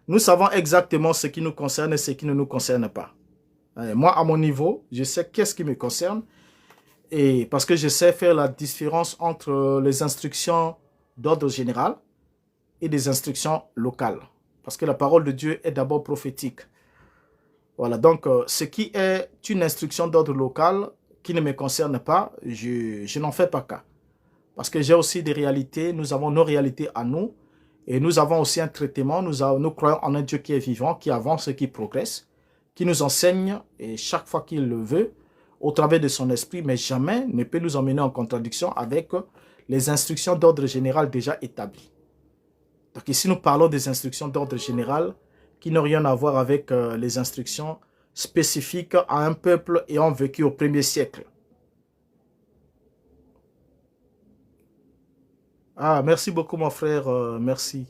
Nous savons exactement ce qui nous concerne et ce qui ne nous concerne pas. Moi, à mon niveau, je sais qu'est-ce qui me concerne et parce que je sais faire la différence entre les instructions d'ordre général et des instructions locales. Parce que la parole de Dieu est d'abord prophétique. Voilà, donc ce qui est une instruction d'ordre local qui ne me concerne pas, je n'en fais pas cas. Parce que j'ai aussi des réalités, nous avons nos réalités à nous, et nous avons aussi un traitement, nous croyons en un Dieu qui est vivant, qui avance et qui progresse, qui nous enseigne, et chaque fois qu'il le veut, au travers de son esprit, mais jamais ne peut nous emmener en contradiction avec les instructions d'ordre général déjà établies. Donc ici, nous parlons des instructions d'ordre général qui n'ont rien à voir avec les instructions spécifiques à un peuple ayant vécu au 1er siècle. Ah, merci beaucoup, mon frère. Merci.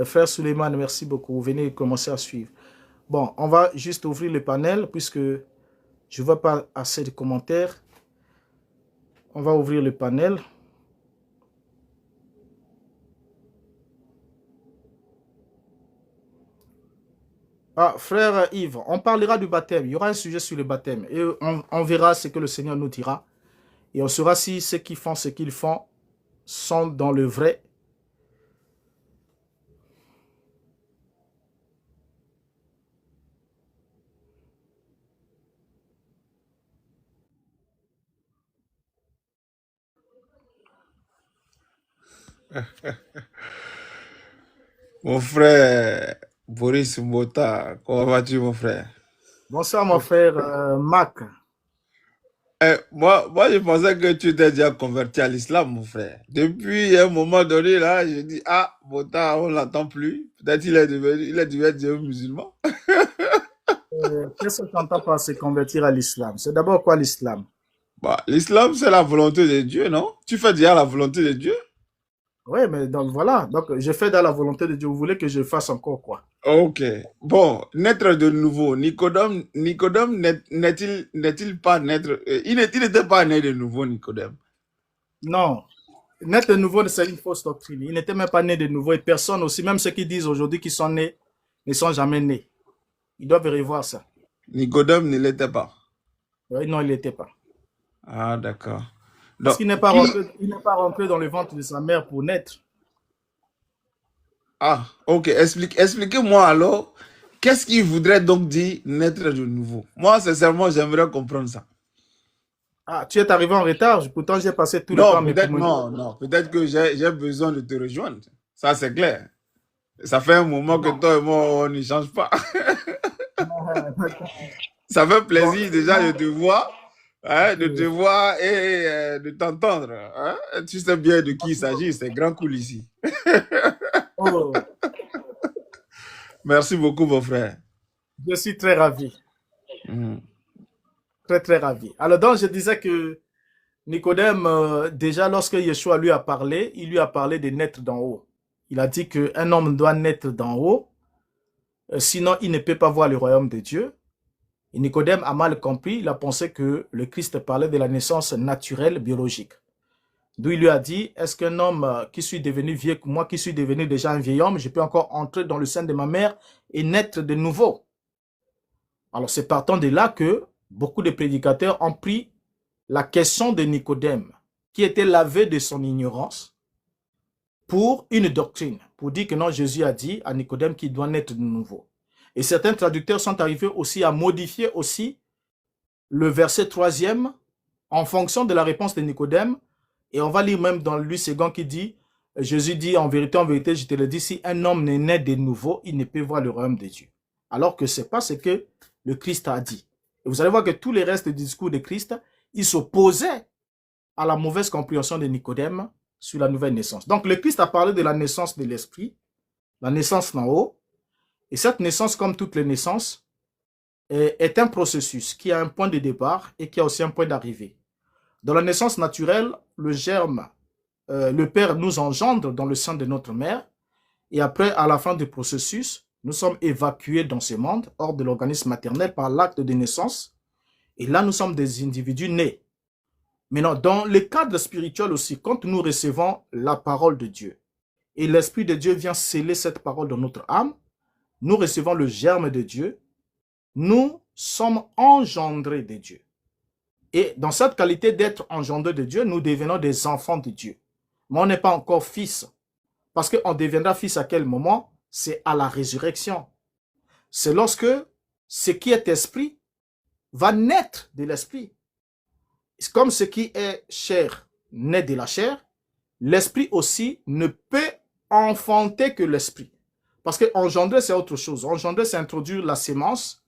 Frère Suleiman, merci beaucoup. Vous venez commencer à suivre. Bon, on va juste ouvrir le panel puisque je ne vois pas assez de commentaires. On va ouvrir le panel. Ah, frère Yves, on parlera du baptême. Il y aura un sujet sur le baptême. Et on verra ce que le Seigneur nous dira. Et on saura si ceux qui font ce qu'ils font sont dans le vrai. Mon frère Boris Mbota, comment vas-tu, mon frère? Bonsoir, mon frère Mac. Moi, je pensais que tu t'es déjà converti à l'islam, mon frère. Depuis un moment donné, là, je dis, ah, Mbota, on l'entend plus. Peut-être il est devenu musulman. Qu'est-ce que tu entends par se convertir à l'islam? C'est d'abord quoi l'islam? Bah, l'islam, c'est la volonté de Dieu, non? Tu fais déjà la volonté de Dieu? Oui, mais donc voilà. Donc, je fais dans la volonté de Dieu. Vous voulez que je fasse encore quoi? Ok. Bon, naître de nouveau. Nicodème n'est-il pas naître... il n'était pas né de nouveau, Nicodème. Non. Naître de nouveau, c'est une fausse doctrine. Il n'était même pas né de nouveau et personne aussi, même ceux qui disent aujourd'hui qu'ils sont nés, ne sont jamais nés. Ils doivent revoir ça. Nicodème ne l'était pas. Oui, non, il n'était pas. Ah, d'accord. Parce Donc, qu'il n'est pas rentré, il n'est pas rentré dans le ventre de sa mère pour naître. ah, ok, expliquez-moi alors, qu'est-ce qu'il voudrait donc dire naître de nouveau? Moi, sincèrement, j'aimerais comprendre ça. Ah, tu es arrivé en retard, pourtant j'ai passé tout le temps Non, à me peut-être promener. non, non, peut-être que j'ai besoin de te rejoindre. Ça, c'est clair. Ça fait un moment que Non. toi et moi, on ne change pas. Ça fait Bon, plaisir déjà de te euh, voir et de t'entendre. Hein. Tu sais bien de qui il s'agit, c'est grand cool ici. oh, Merci beaucoup, mon frère. je suis très ravi, Mhm. très très ravi. Alors donc je disais que Nicodème, déjà lorsque Yeshua lui a parlé, il lui a parlé de naître d'en haut. Il a dit qu'un homme doit naître d'en haut, sinon il ne peut pas voir le royaume de Dieu. Et Nicodème a mal compris, il a pensé que le Christ parlait de la naissance naturelle, biologique. D'où il lui a dit, est-ce qu'un homme qui suis devenu vieux, moi qui suis devenu déjà un vieil homme, je peux encore entrer dans le sein de ma mère et naître de nouveau? Alors c'est partant de là que beaucoup de prédicateurs ont pris la question de Nicodème, qui était lavé de son ignorance, pour une doctrine, pour dire que non, Jésus a dit à Nicodème qu'il doit naître de nouveau. Et certains traducteurs sont arrivés aussi à modifier aussi le verset 3e en fonction de la réponse de Nicodème. Et on va lire même dans Luc 2 qui dit, Jésus dit, en vérité, je te le dis, si un homme n'est né de nouveau, il ne peut voir le royaume de Dieu. Alors que ce n'est pas ce que le Christ a dit. Et vous allez voir que tous les restes du discours de Christ, ils s'opposaient à la mauvaise compréhension de Nicodème sur la nouvelle naissance. Donc le Christ a parlé de la naissance de l'esprit, la naissance d'en haut. Et cette naissance, comme toutes les naissances, est un processus qui a un point de départ et qui a aussi un point d'arrivée. Dans la naissance naturelle, le germe, le Père nous engendre dans le sein de notre mère et après, à la fin du processus, nous sommes évacués dans ce monde, hors de l'organisme maternel par l'acte de naissance. Et là, nous sommes des individus nés. Maintenant, dans le cadre spirituel aussi, quand nous recevons la parole de Dieu et l'Esprit de Dieu vient sceller cette parole dans notre âme, nous recevons le germe de Dieu, nous sommes engendrés de Dieu. Et dans cette qualité d'être engendrés de Dieu, nous devenons des enfants de Dieu. Mais on n'est pas encore fils. Parce qu'on deviendra fils à quel moment? C'est à la résurrection. C'est lorsque ce qui est esprit va naître de l'esprit. Comme ce qui est chair naît de la chair, l'esprit aussi ne peut enfanter que l'esprit. Parce que engendrer, c'est autre chose. Engendrer, c'est introduire la sémence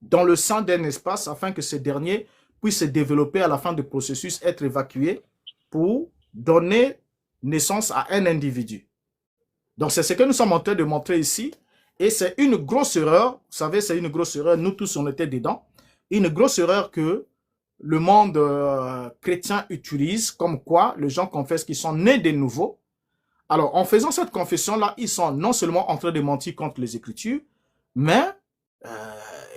dans le sein d'un espace afin que ce dernier puisse se développer à la fin du processus, être évacué pour donner naissance à un individu. Donc, c'est ce que nous sommes en train de montrer ici. Et c'est une grosse erreur. Vous savez, c'est une grosse erreur. Nous tous, on était dedans. Une grosse erreur que le monde chrétien utilise, comme quoi les gens confessent qu'ils sont nés de nouveau. Alors, en faisant cette confession-là, ils sont non seulement en train de mentir contre les Écritures, mais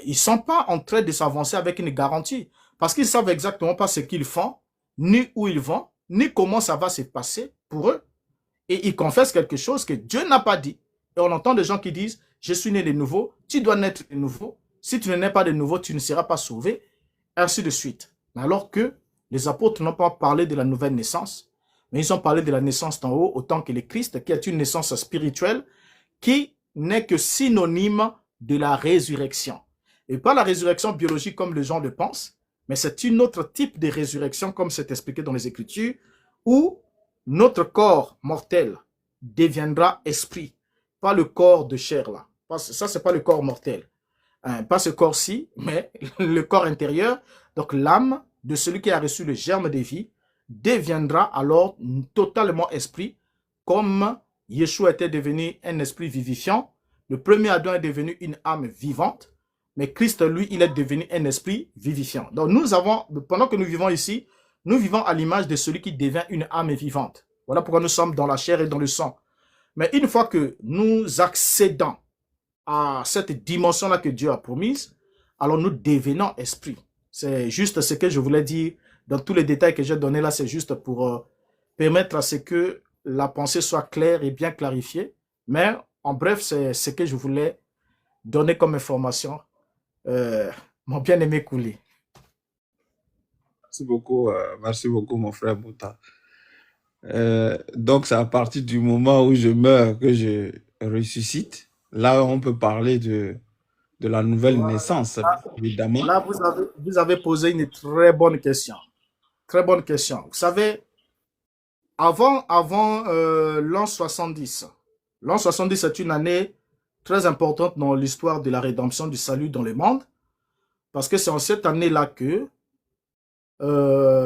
ils ne sont pas en train de s'avancer avec une garantie. Parce qu'ils ne savent exactement pas ce qu'ils font, ni où ils vont, ni comment ça va se passer pour eux. Et ils confessent quelque chose que Dieu n'a pas dit. Et on entend des gens qui disent, je suis né de nouveau, tu dois naître de nouveau. Si tu ne nais pas de nouveau, tu ne seras pas sauvé, ainsi de suite. Alors que les apôtres n'ont pas parlé de la nouvelle naissance, mais ils ont parlé de la naissance d'en haut, autant que le Christ, qui est une naissance spirituelle, qui n'est que synonyme de la résurrection. Et pas la résurrection biologique comme les gens le pensent, mais c'est une autre type de résurrection, comme c'est expliqué dans les Écritures, où notre corps mortel deviendra esprit, pas le corps de chair là. Ça, c'est pas le corps mortel. Pas ce corps-ci, mais le corps intérieur. Donc l'âme de celui qui a reçu le germe de vie deviendra alors totalement esprit, comme Yeshua était devenu un esprit vivifiant. Le premier Adam est devenu une âme vivante, mais Christ, lui, il est devenu un esprit vivifiant. Donc nous avons, pendant que nous vivons ici, nous vivons à l'image de celui qui devient une âme vivante. Voilà pourquoi nous sommes dans la chair et dans le sang. Mais une fois que nous accédons à cette dimension-là que Dieu a promise, alors nous devenons esprit. C'est juste ce que je voulais dire. Dans tous les détails que j'ai donnés là, c'est juste pour permettre à ce que la pensée soit claire et bien clarifiée. Mais en bref, c'est ce que je voulais donner comme information. Mon bien-aimé Kouli. Merci beaucoup, mon frère Bouta. Donc, c'est à partir du moment où je meurs que je ressuscite. Là, on peut parler de la nouvelle naissance, évidemment. Là, vous avez posé une très bonne question. Très bonne question. Vous savez, avant l'an 70, l'an 70 est une année très importante dans l'histoire de la rédemption du salut dans le monde, parce que c'est en cette année-là que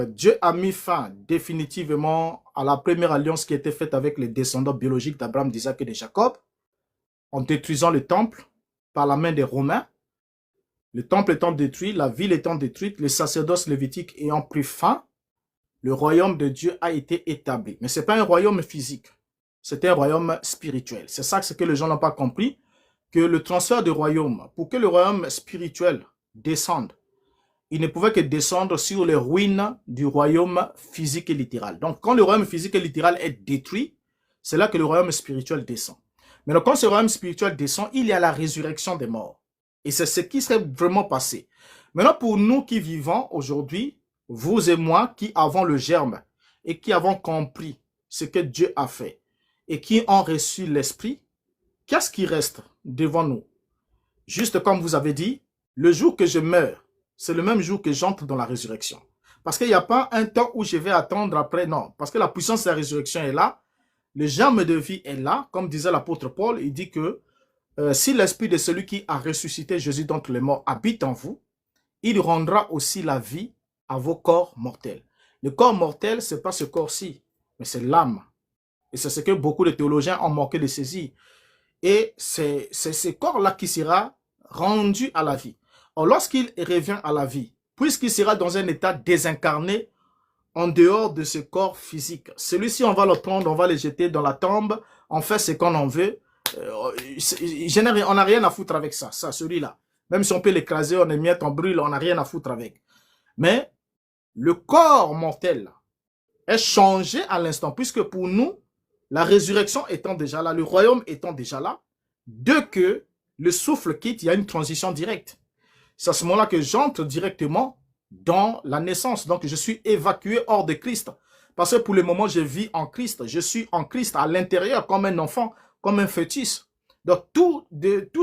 Dieu a mis fin définitivement à la première alliance qui était faite avec les descendants biologiques d'Abraham, d'Isaac et de Jacob, en détruisant le temple par la main des Romains. Le temple étant détruit, la ville étant détruite, le sacerdoce lévitique ayant pris fin, le royaume de Dieu a été établi. Mais ce n'est pas un royaume physique, c'est un royaume spirituel. C'est ça que les gens n'ont pas compris, que le transfert de royaume, pour que le royaume spirituel descende, il ne pouvait que descendre sur les ruines du royaume physique et littéral. Donc, quand le royaume physique et littéral est détruit, c'est là que le royaume spirituel descend. Mais quand ce royaume spirituel descend, il y a la résurrection des morts. Et c'est ce qui s'est vraiment passé. Maintenant, pour nous qui vivons aujourd'hui, vous et moi qui avons le germe et qui avons compris ce que Dieu a fait et qui ont reçu l'Esprit, qu'est-ce qui reste devant nous? Juste comme vous avez dit, le jour que je meurs, c'est le même jour que j'entre dans la résurrection. Parce qu'il n'y a pas un temps où je vais attendre après, non. Parce que la puissance de la résurrection est là, le germe de vie est là, comme disait l'apôtre Paul, il dit que si l'esprit de celui qui a ressuscité Jésus d'entre les morts habite en vous, il rendra aussi la vie à vos corps mortels. Le corps mortel, ce n'est pas ce corps-ci, mais c'est l'âme. Et c'est ce que beaucoup de théologiens ont manqué de saisir. Et c'est ce corps-là qui sera rendu à la vie. Or, lorsqu'il revient à la vie, puisqu'il sera dans un état désincarné, en dehors de ce corps physique, celui-ci, on va le prendre, on va le jeter dans la tombe, on fait ce qu'on en veut. On n'a rien à foutre avec ça, celui-là. Même si on peut l'écraser, on émiette, on brûle, on n'a rien à foutre avec. Mais le corps mortel est changé à l'instant, puisque pour nous, la résurrection étant déjà là, le royaume étant déjà là, dès que le souffle quitte, il y a une transition directe. C'est à ce moment-là que j'entre directement dans la naissance. Donc, je suis évacué hors de Christ. Parce que pour le moment, je vis en Christ. Je suis en Christ à l'intérieur comme un enfant, comme un fœtus. Donc, tout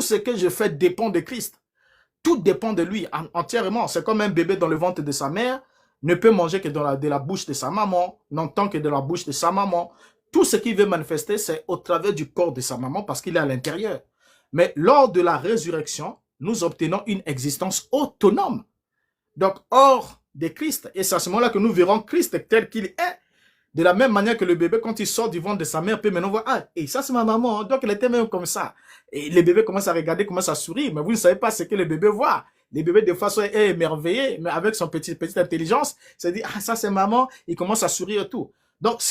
ce que je fais dépend de Christ. Tout dépend de lui entièrement. C'est comme un bébé dans le ventre de sa mère, ne peut manger que de la bouche de sa maman, n'entend que de la bouche de sa maman. Tout ce qu'il veut manifester, c'est au travers du corps de sa maman parce qu'il est à l'intérieur. Mais lors de la résurrection, nous obtenons une existence autonome. Donc, hors de Christ. Et c'est à ce moment-là que nous verrons Christ tel qu'il est. De la même manière que le bébé, quand il sort du ventre de sa mère, peut maintenant voir, ah, et ça c'est ma maman, donc elle était même comme ça. Et les bébés commencent à regarder, commencent à sourire, mais vous ne savez pas ce que le bébé voit. Les bébés, des fois, sont émerveillés, mais avec son petite intelligence, c'est dit, ah, ça c'est maman, il commence à sourire et tout. Donc,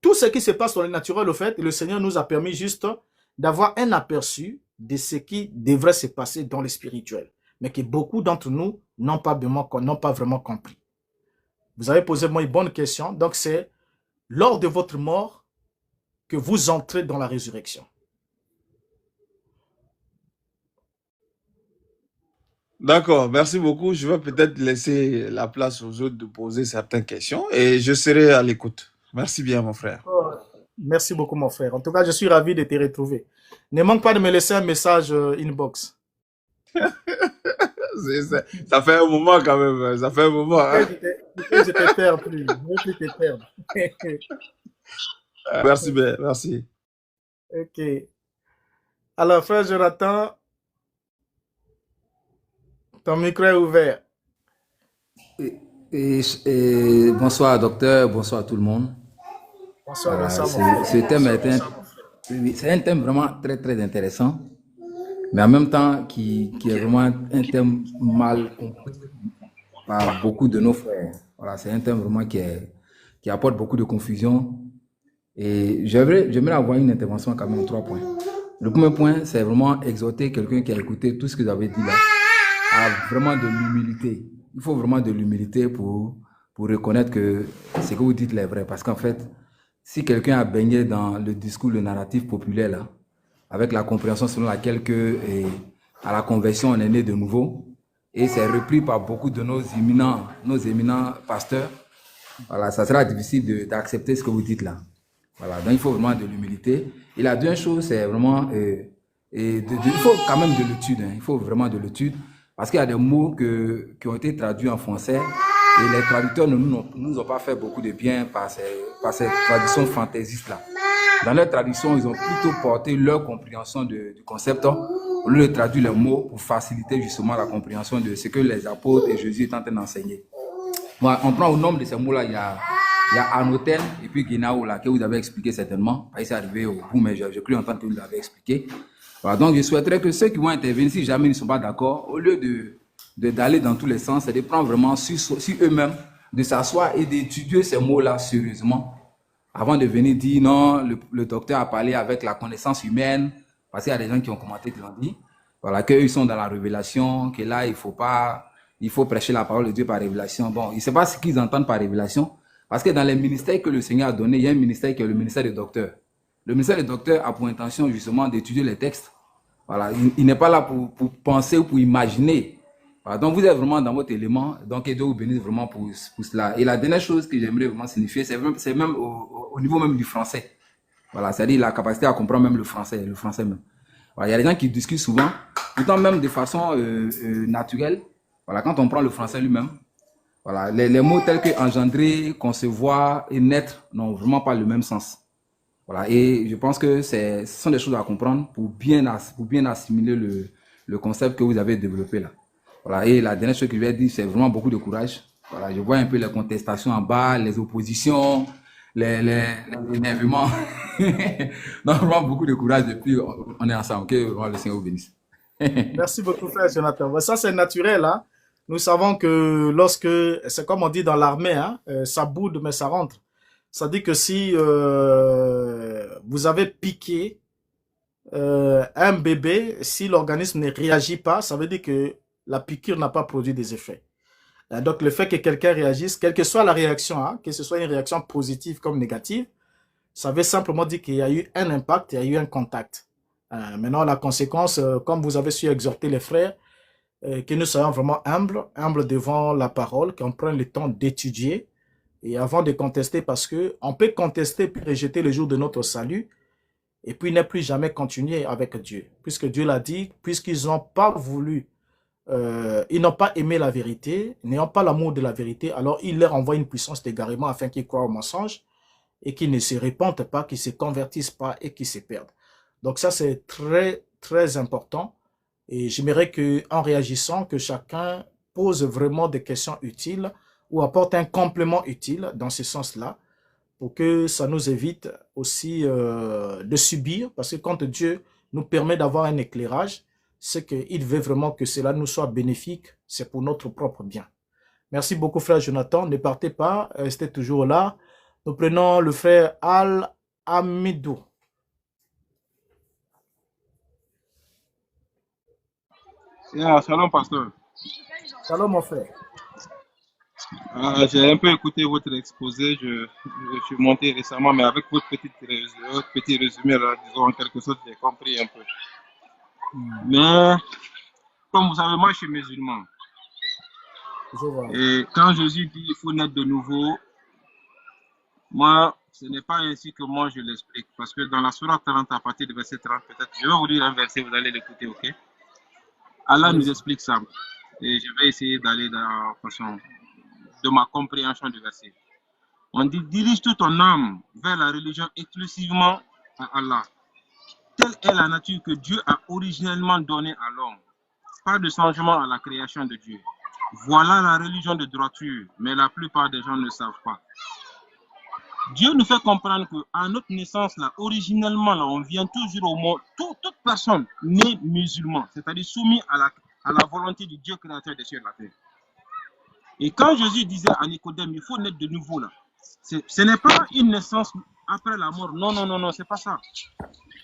tout ce qui se passe dans le naturel, au fait, le Seigneur nous a permis juste d'avoir un aperçu de ce qui devrait se passer dans le spirituel, mais que beaucoup d'entre nous n'ont pas vraiment compris. Vous avez posé moi une bonne question, donc c'est lors de votre mort que vous entrez dans la résurrection. D'accord, merci beaucoup. Je vais peut-être laisser la place aux autres de poser certaines questions et je serai à l'écoute. Merci bien, mon frère. Merci beaucoup, mon frère. En tout cas, je suis ravi de te retrouver. Ne manque pas de me laisser un message inbox. Ça fait un moment quand même. Ça fait un moment. Hein? Je te perds plus. Je ne veux plus te perdre. Merci bien, merci. Ok. Alors, frère Jonathan, ton micro est ouvert. Bonsoir, docteur. Bonsoir à tout le monde. Bonsoir, bonsoir, mon frère. Ce thème c'est un thème vraiment très, très intéressant, mais en même temps qui est vraiment un thème mal compris par beaucoup de nos frères. Voilà, c'est un thème vraiment qui apporte beaucoup de confusion. Et j'aimerais avoir une intervention quand même en 3 points. Le premier point, c'est vraiment exhorter quelqu'un qui a écouté tout ce que vous avez dit là à vraiment de l'humilité. Il faut vraiment de l'humilité pour reconnaître que ce que vous dites est vrai. Parce qu'en fait, si quelqu'un a baigné dans le discours, le narratif populaire, là, avec la compréhension selon laquelle à la conversion, on est né de nouveau, et c'est repris par beaucoup de nos éminents pasteurs, voilà, ça sera difficile d'accepter ce que vous dites là. Voilà, donc il faut vraiment de l'humilité. Et la deuxième chose, c'est vraiment, il faut quand même de l'étude, hein, il faut vraiment de l'étude, parce qu'il y a des mots qui ont été traduits en français, et les traducteurs ne nous ont pas fait beaucoup de bien par ces traductions fantaisistes là. Dans leur traduction, ils ont plutôt porté leur compréhension du concept au lieu de traduire les mots pour faciliter justement la compréhension de ce que les apôtres et Jésus étaient en train d'enseigner. Bon, on prend au nombre de ces mots-là, il y a Anoten et puis Guinao, là, que vous avez expliqué certainement. C'est arrivé au bout, mais j'ai cru entendre que vous l'avez expliqué. Voilà, donc je souhaiterais que ceux qui vont intervenir, si jamais ils ne sont pas d'accord, au lieu d'aller dans tous les sens, c'est de prendre vraiment sur eux-mêmes, de s'asseoir et d'étudier ces mots-là sérieusement, avant de venir dire non, le docteur a parlé avec la connaissance humaine, parce qu'il y a des gens qui ont commenté, qui l'ont dit, voilà, qu'eux sont dans la révélation, que là, il faut prêcher la parole de Dieu par révélation. Bon, je ne sais pas ce qu'ils entendent par révélation, parce que dans les ministères que le Seigneur a donnés, il y a un ministère qui est le ministère des docteurs. Le ministère des docteurs a pour intention justement d'étudier les textes. Voilà, il n'est pas là pour penser ou pour imaginer. Voilà, donc vous êtes vraiment dans votre élément, donc et Dieu vous bénisse vraiment pour cela. Et la dernière chose que j'aimerais vraiment signifier, c'est même au niveau même du français. Voilà, c'est-à-dire la capacité à comprendre même le français même. Voilà, il y a des gens qui discutent souvent, pourtant même de façon naturelle. Voilà, quand on prend le français lui-même, voilà, les mots tels que engendrer, concevoir et naître n'ont vraiment pas le même sens. Voilà, et je pense que ce sont des choses à comprendre pour bien assimiler le concept que vous avez développé là. Voilà, et la dernière chose que je vais dire, c'est vraiment beaucoup de courage. Voilà, je vois un peu les contestations en bas, les oppositions, les énervements. Donc, vraiment beaucoup de courage depuis on est ensemble. Ok, le Seigneur vous bénisse. Merci beaucoup, frère Jonathan. Ça, c'est naturel. Hein? Nous savons que c'est comme on dit dans l'armée, hein, ça boude, mais ça rentre. Ça dit que si vous avez piqué un bébé, si l'organisme ne réagit pas, ça veut dire que la piqûre n'a pas produit des effets. Donc, le fait que quelqu'un réagisse, quelle que soit la réaction, hein, que ce soit une réaction positive comme négative, ça veut simplement dire qu'il y a eu un impact, il y a eu un contact. Maintenant, la conséquence, comme vous avez su exhorter les frères, que nous soyons vraiment humbles devant la parole, qu'on prenne le temps d'étudier, et avant de contester, parce que on peut contester puis rejeter le jour de notre salut, et puis ne plus jamais continuer avec Dieu. Puisque Dieu l'a dit, puisqu'ils n'ont pas voulu, ils n'ont pas aimé la vérité, n'ayant pas l'amour de la vérité, alors il leur envoie une puissance d'égarement afin qu'ils croient au mensonge, et qu'ils ne se répandent pas, qu'ils ne se convertissent pas et qu'ils se perdent. Donc ça, c'est très, très important. Et j'aimerais qu'en réagissant, que chacun pose vraiment des questions utiles ou apporte un complément utile dans ce sens-là, pour que ça nous évite aussi de subir, parce que quand Dieu nous permet d'avoir un éclairage, c'est qu'il veut vraiment que cela nous soit bénéfique, c'est pour notre propre bien. Merci beaucoup, frère Jonathan. Ne partez pas, restez toujours là. Nous prenons le frère Al-Amidou. Shalom, pasteur. Shalom, mon frère. J'ai un peu écouté votre exposé. Je suis monté récemment, mais avec votre petit résumé, là, disons en quelque sorte, j'ai compris un peu. Mais, comme vous savez, moi, je suis musulman. Et quand Jésus dit qu'il faut naître de nouveau, moi, ce n'est pas ainsi que moi je l'explique. Parce que dans la sourate 30, à partir du verset 30, peut-être, je vais vous lire un verset, vous allez l'écouter, ok? Allah nous explique ça. Et je vais essayer d'aller dans la façon de ma compréhension du verset. On dit, dirige toute ton âme vers la religion exclusivement à Allah. Telle est la nature que Dieu a originellement donnée à l'homme. Pas de changement à la création de Dieu. Voilà la religion de droiture, mais la plupart des gens ne savent pas. Dieu nous fait comprendre qu'à notre naissance, là, originellement, là, on vient toujours au monde, toute personne née musulman, c'est-à-dire soumise à la volonté du Dieu créateur des cieux et de la terre. Et quand Jésus disait à Nicodème, il faut naître de nouveau, là, ce n'est pas une naissance après la mort. Non, c'est pas ça.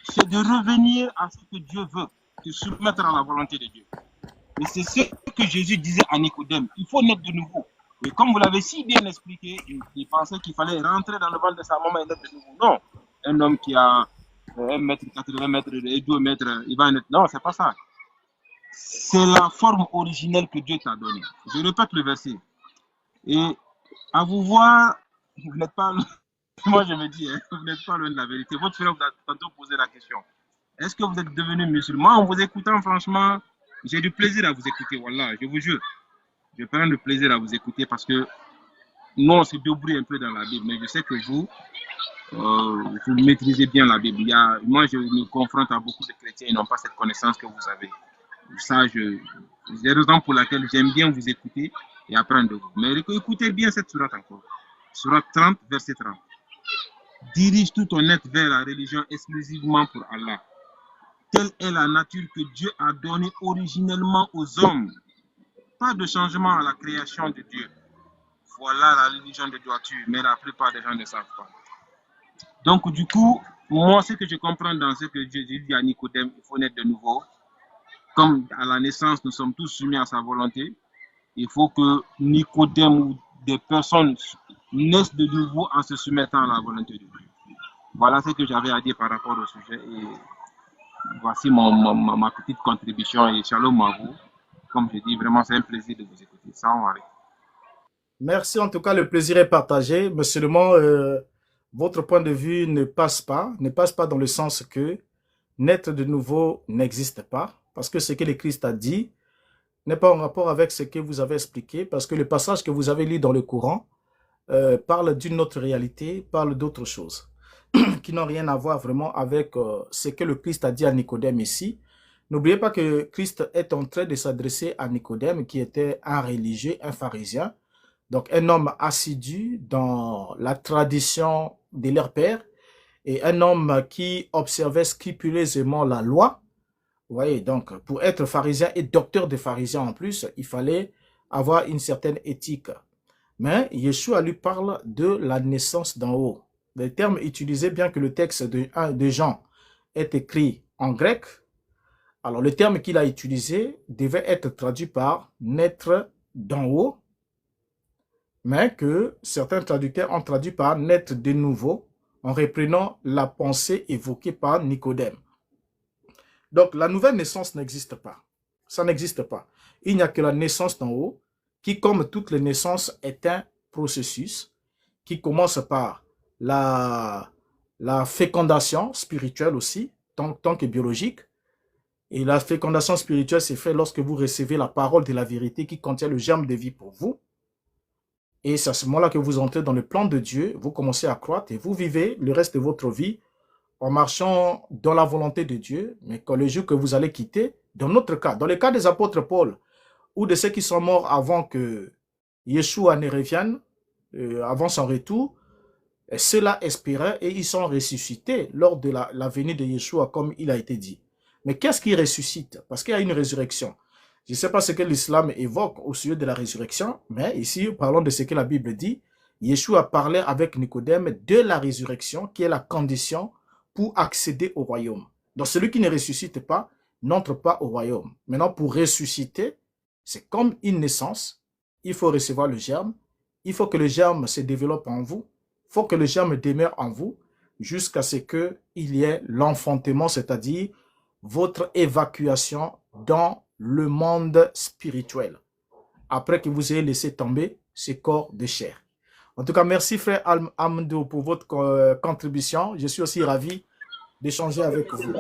C'est de revenir à ce que Dieu veut, de se soumettre à la volonté de Dieu. Et c'est ce que Jésus disait à Nicodème, il faut naître de nouveau. Et comme vous l'avez si bien expliqué, il pensait qu'il fallait rentrer dans le ventre de sa maman et naître de nouveau. Non, un homme qui a 1 m 80 mètres et 2 mètres, il va naître. Non, c'est pas ça. C'est la forme originelle que Dieu t'a donnée. Je répète le verset. Et à vous voir, vous n'êtes pas, moi je me dis, hein, vous n'êtes pas loin de la vérité. Votre frère vous a tantôt posé la question. Est-ce que vous êtes devenu musulman? En vous écoutant, franchement, j'ai du plaisir à vous écouter. Voilà, je vous jure. Je prends le plaisir à vous écouter parce que nous, on se débrouille un peu dans la Bible. Mais je sais que vous maîtrisez bien la Bible. Moi, je me confronte à beaucoup de chrétiens qui n'ont pas cette connaissance que vous avez. Ça, c'est la raison pour laquelle j'aime bien vous écouter et apprendre de vous. Mais écoutez bien cette sourate encore. Sourate 30, verset 30. Dirige tout ton être vers la religion exclusivement pour Allah. Telle est la nature que Dieu a donnée originellement aux hommes. Pas de changement à la création de Dieu. Voilà la religion de droiture, mais la plupart des gens ne savent pas. Donc, du coup, moi, ce que je comprends dans ce que Dieu dit à Nicodème, il faut naître de nouveau. Comme à la naissance, nous sommes tous soumis à sa volonté, il faut que Nicodème ou des personnes naissent de nouveau en se soumettant à la volonté de Dieu. Voilà ce que j'avais à dire par rapport au sujet. Et voici ma petite contribution. Et shalom à vous. Comme je dis, vraiment, c'est un plaisir de vous écouter. Salam alaikum. Merci, en tout cas, le plaisir est partagé, mais seulement votre point de vue ne passe pas dans le sens que naître de nouveau n'existe pas, parce que ce que le Christ a dit n'est pas en rapport avec ce que vous avez expliqué, parce que le passage que vous avez lu dans le Coran parle d'une autre réalité, parle d'autre choses, qui n'ont rien à voir vraiment avec ce que le Christ a dit à Nicodème ici. N'oubliez pas que Christ est en train de s'adresser à Nicodème, qui était un religieux, un pharisien, donc un homme assidu dans la tradition de leur père, et un homme qui observait scrupuleusement la loi. Vous voyez, donc pour être pharisien et docteur de pharisien en plus, il fallait avoir une certaine éthique. Mais Yeshua lui parle de la naissance d'en haut. Le terme utilisé, bien que le texte de Jean est écrit en grec, alors le terme qu'il a utilisé devait être traduit par naître d'en haut, mais que certains traducteurs ont traduit par naître de nouveau, en reprenant la pensée évoquée par Nicodème. Donc, la nouvelle naissance n'existe pas. Ça n'existe pas. Il n'y a que la naissance d'en haut, qui, comme toutes les naissances, est un processus qui commence par la fécondation spirituelle aussi, tant que biologique. Et la fécondation spirituelle s'est faite lorsque vous recevez la parole de la vérité qui contient le germe de vie pour vous. Et c'est à ce moment-là que vous entrez dans le plan de Dieu, vous commencez à croître et vous vivez le reste de votre vie en marchant dans la volonté de Dieu, mais quand le jour que vous allez quitter, dans notre cas, dans le cas des apôtres Paul, ou de ceux qui sont morts avant que Yeshua ne revienne, avant son retour, ceux-là espéraient et ils sont ressuscités lors de la venue de Yeshua, comme il a été dit. Mais qu'est-ce qui ressuscite? Parce qu'il y a une résurrection. Je ne sais pas ce que l'islam évoque au sujet de la résurrection, mais ici, parlons de ce que la Bible dit. Yeshua parlait avec Nicodème de la résurrection, qui est la condition pour accéder au royaume. Donc, celui qui ne ressuscite pas n'entre pas au royaume. Maintenant, pour ressusciter, c'est comme une naissance. Il faut recevoir le germe. Il faut que le germe se développe en vous. Il faut que le germe demeure en vous jusqu'à ce qu'il y ait l'enfantement, c'est-à-dire votre évacuation dans le monde spirituel, après que vous ayez laissé tomber ce corps de chair. En tout cas, merci frère Amdo pour votre contribution. Je suis aussi ravi d'échanger avec vous.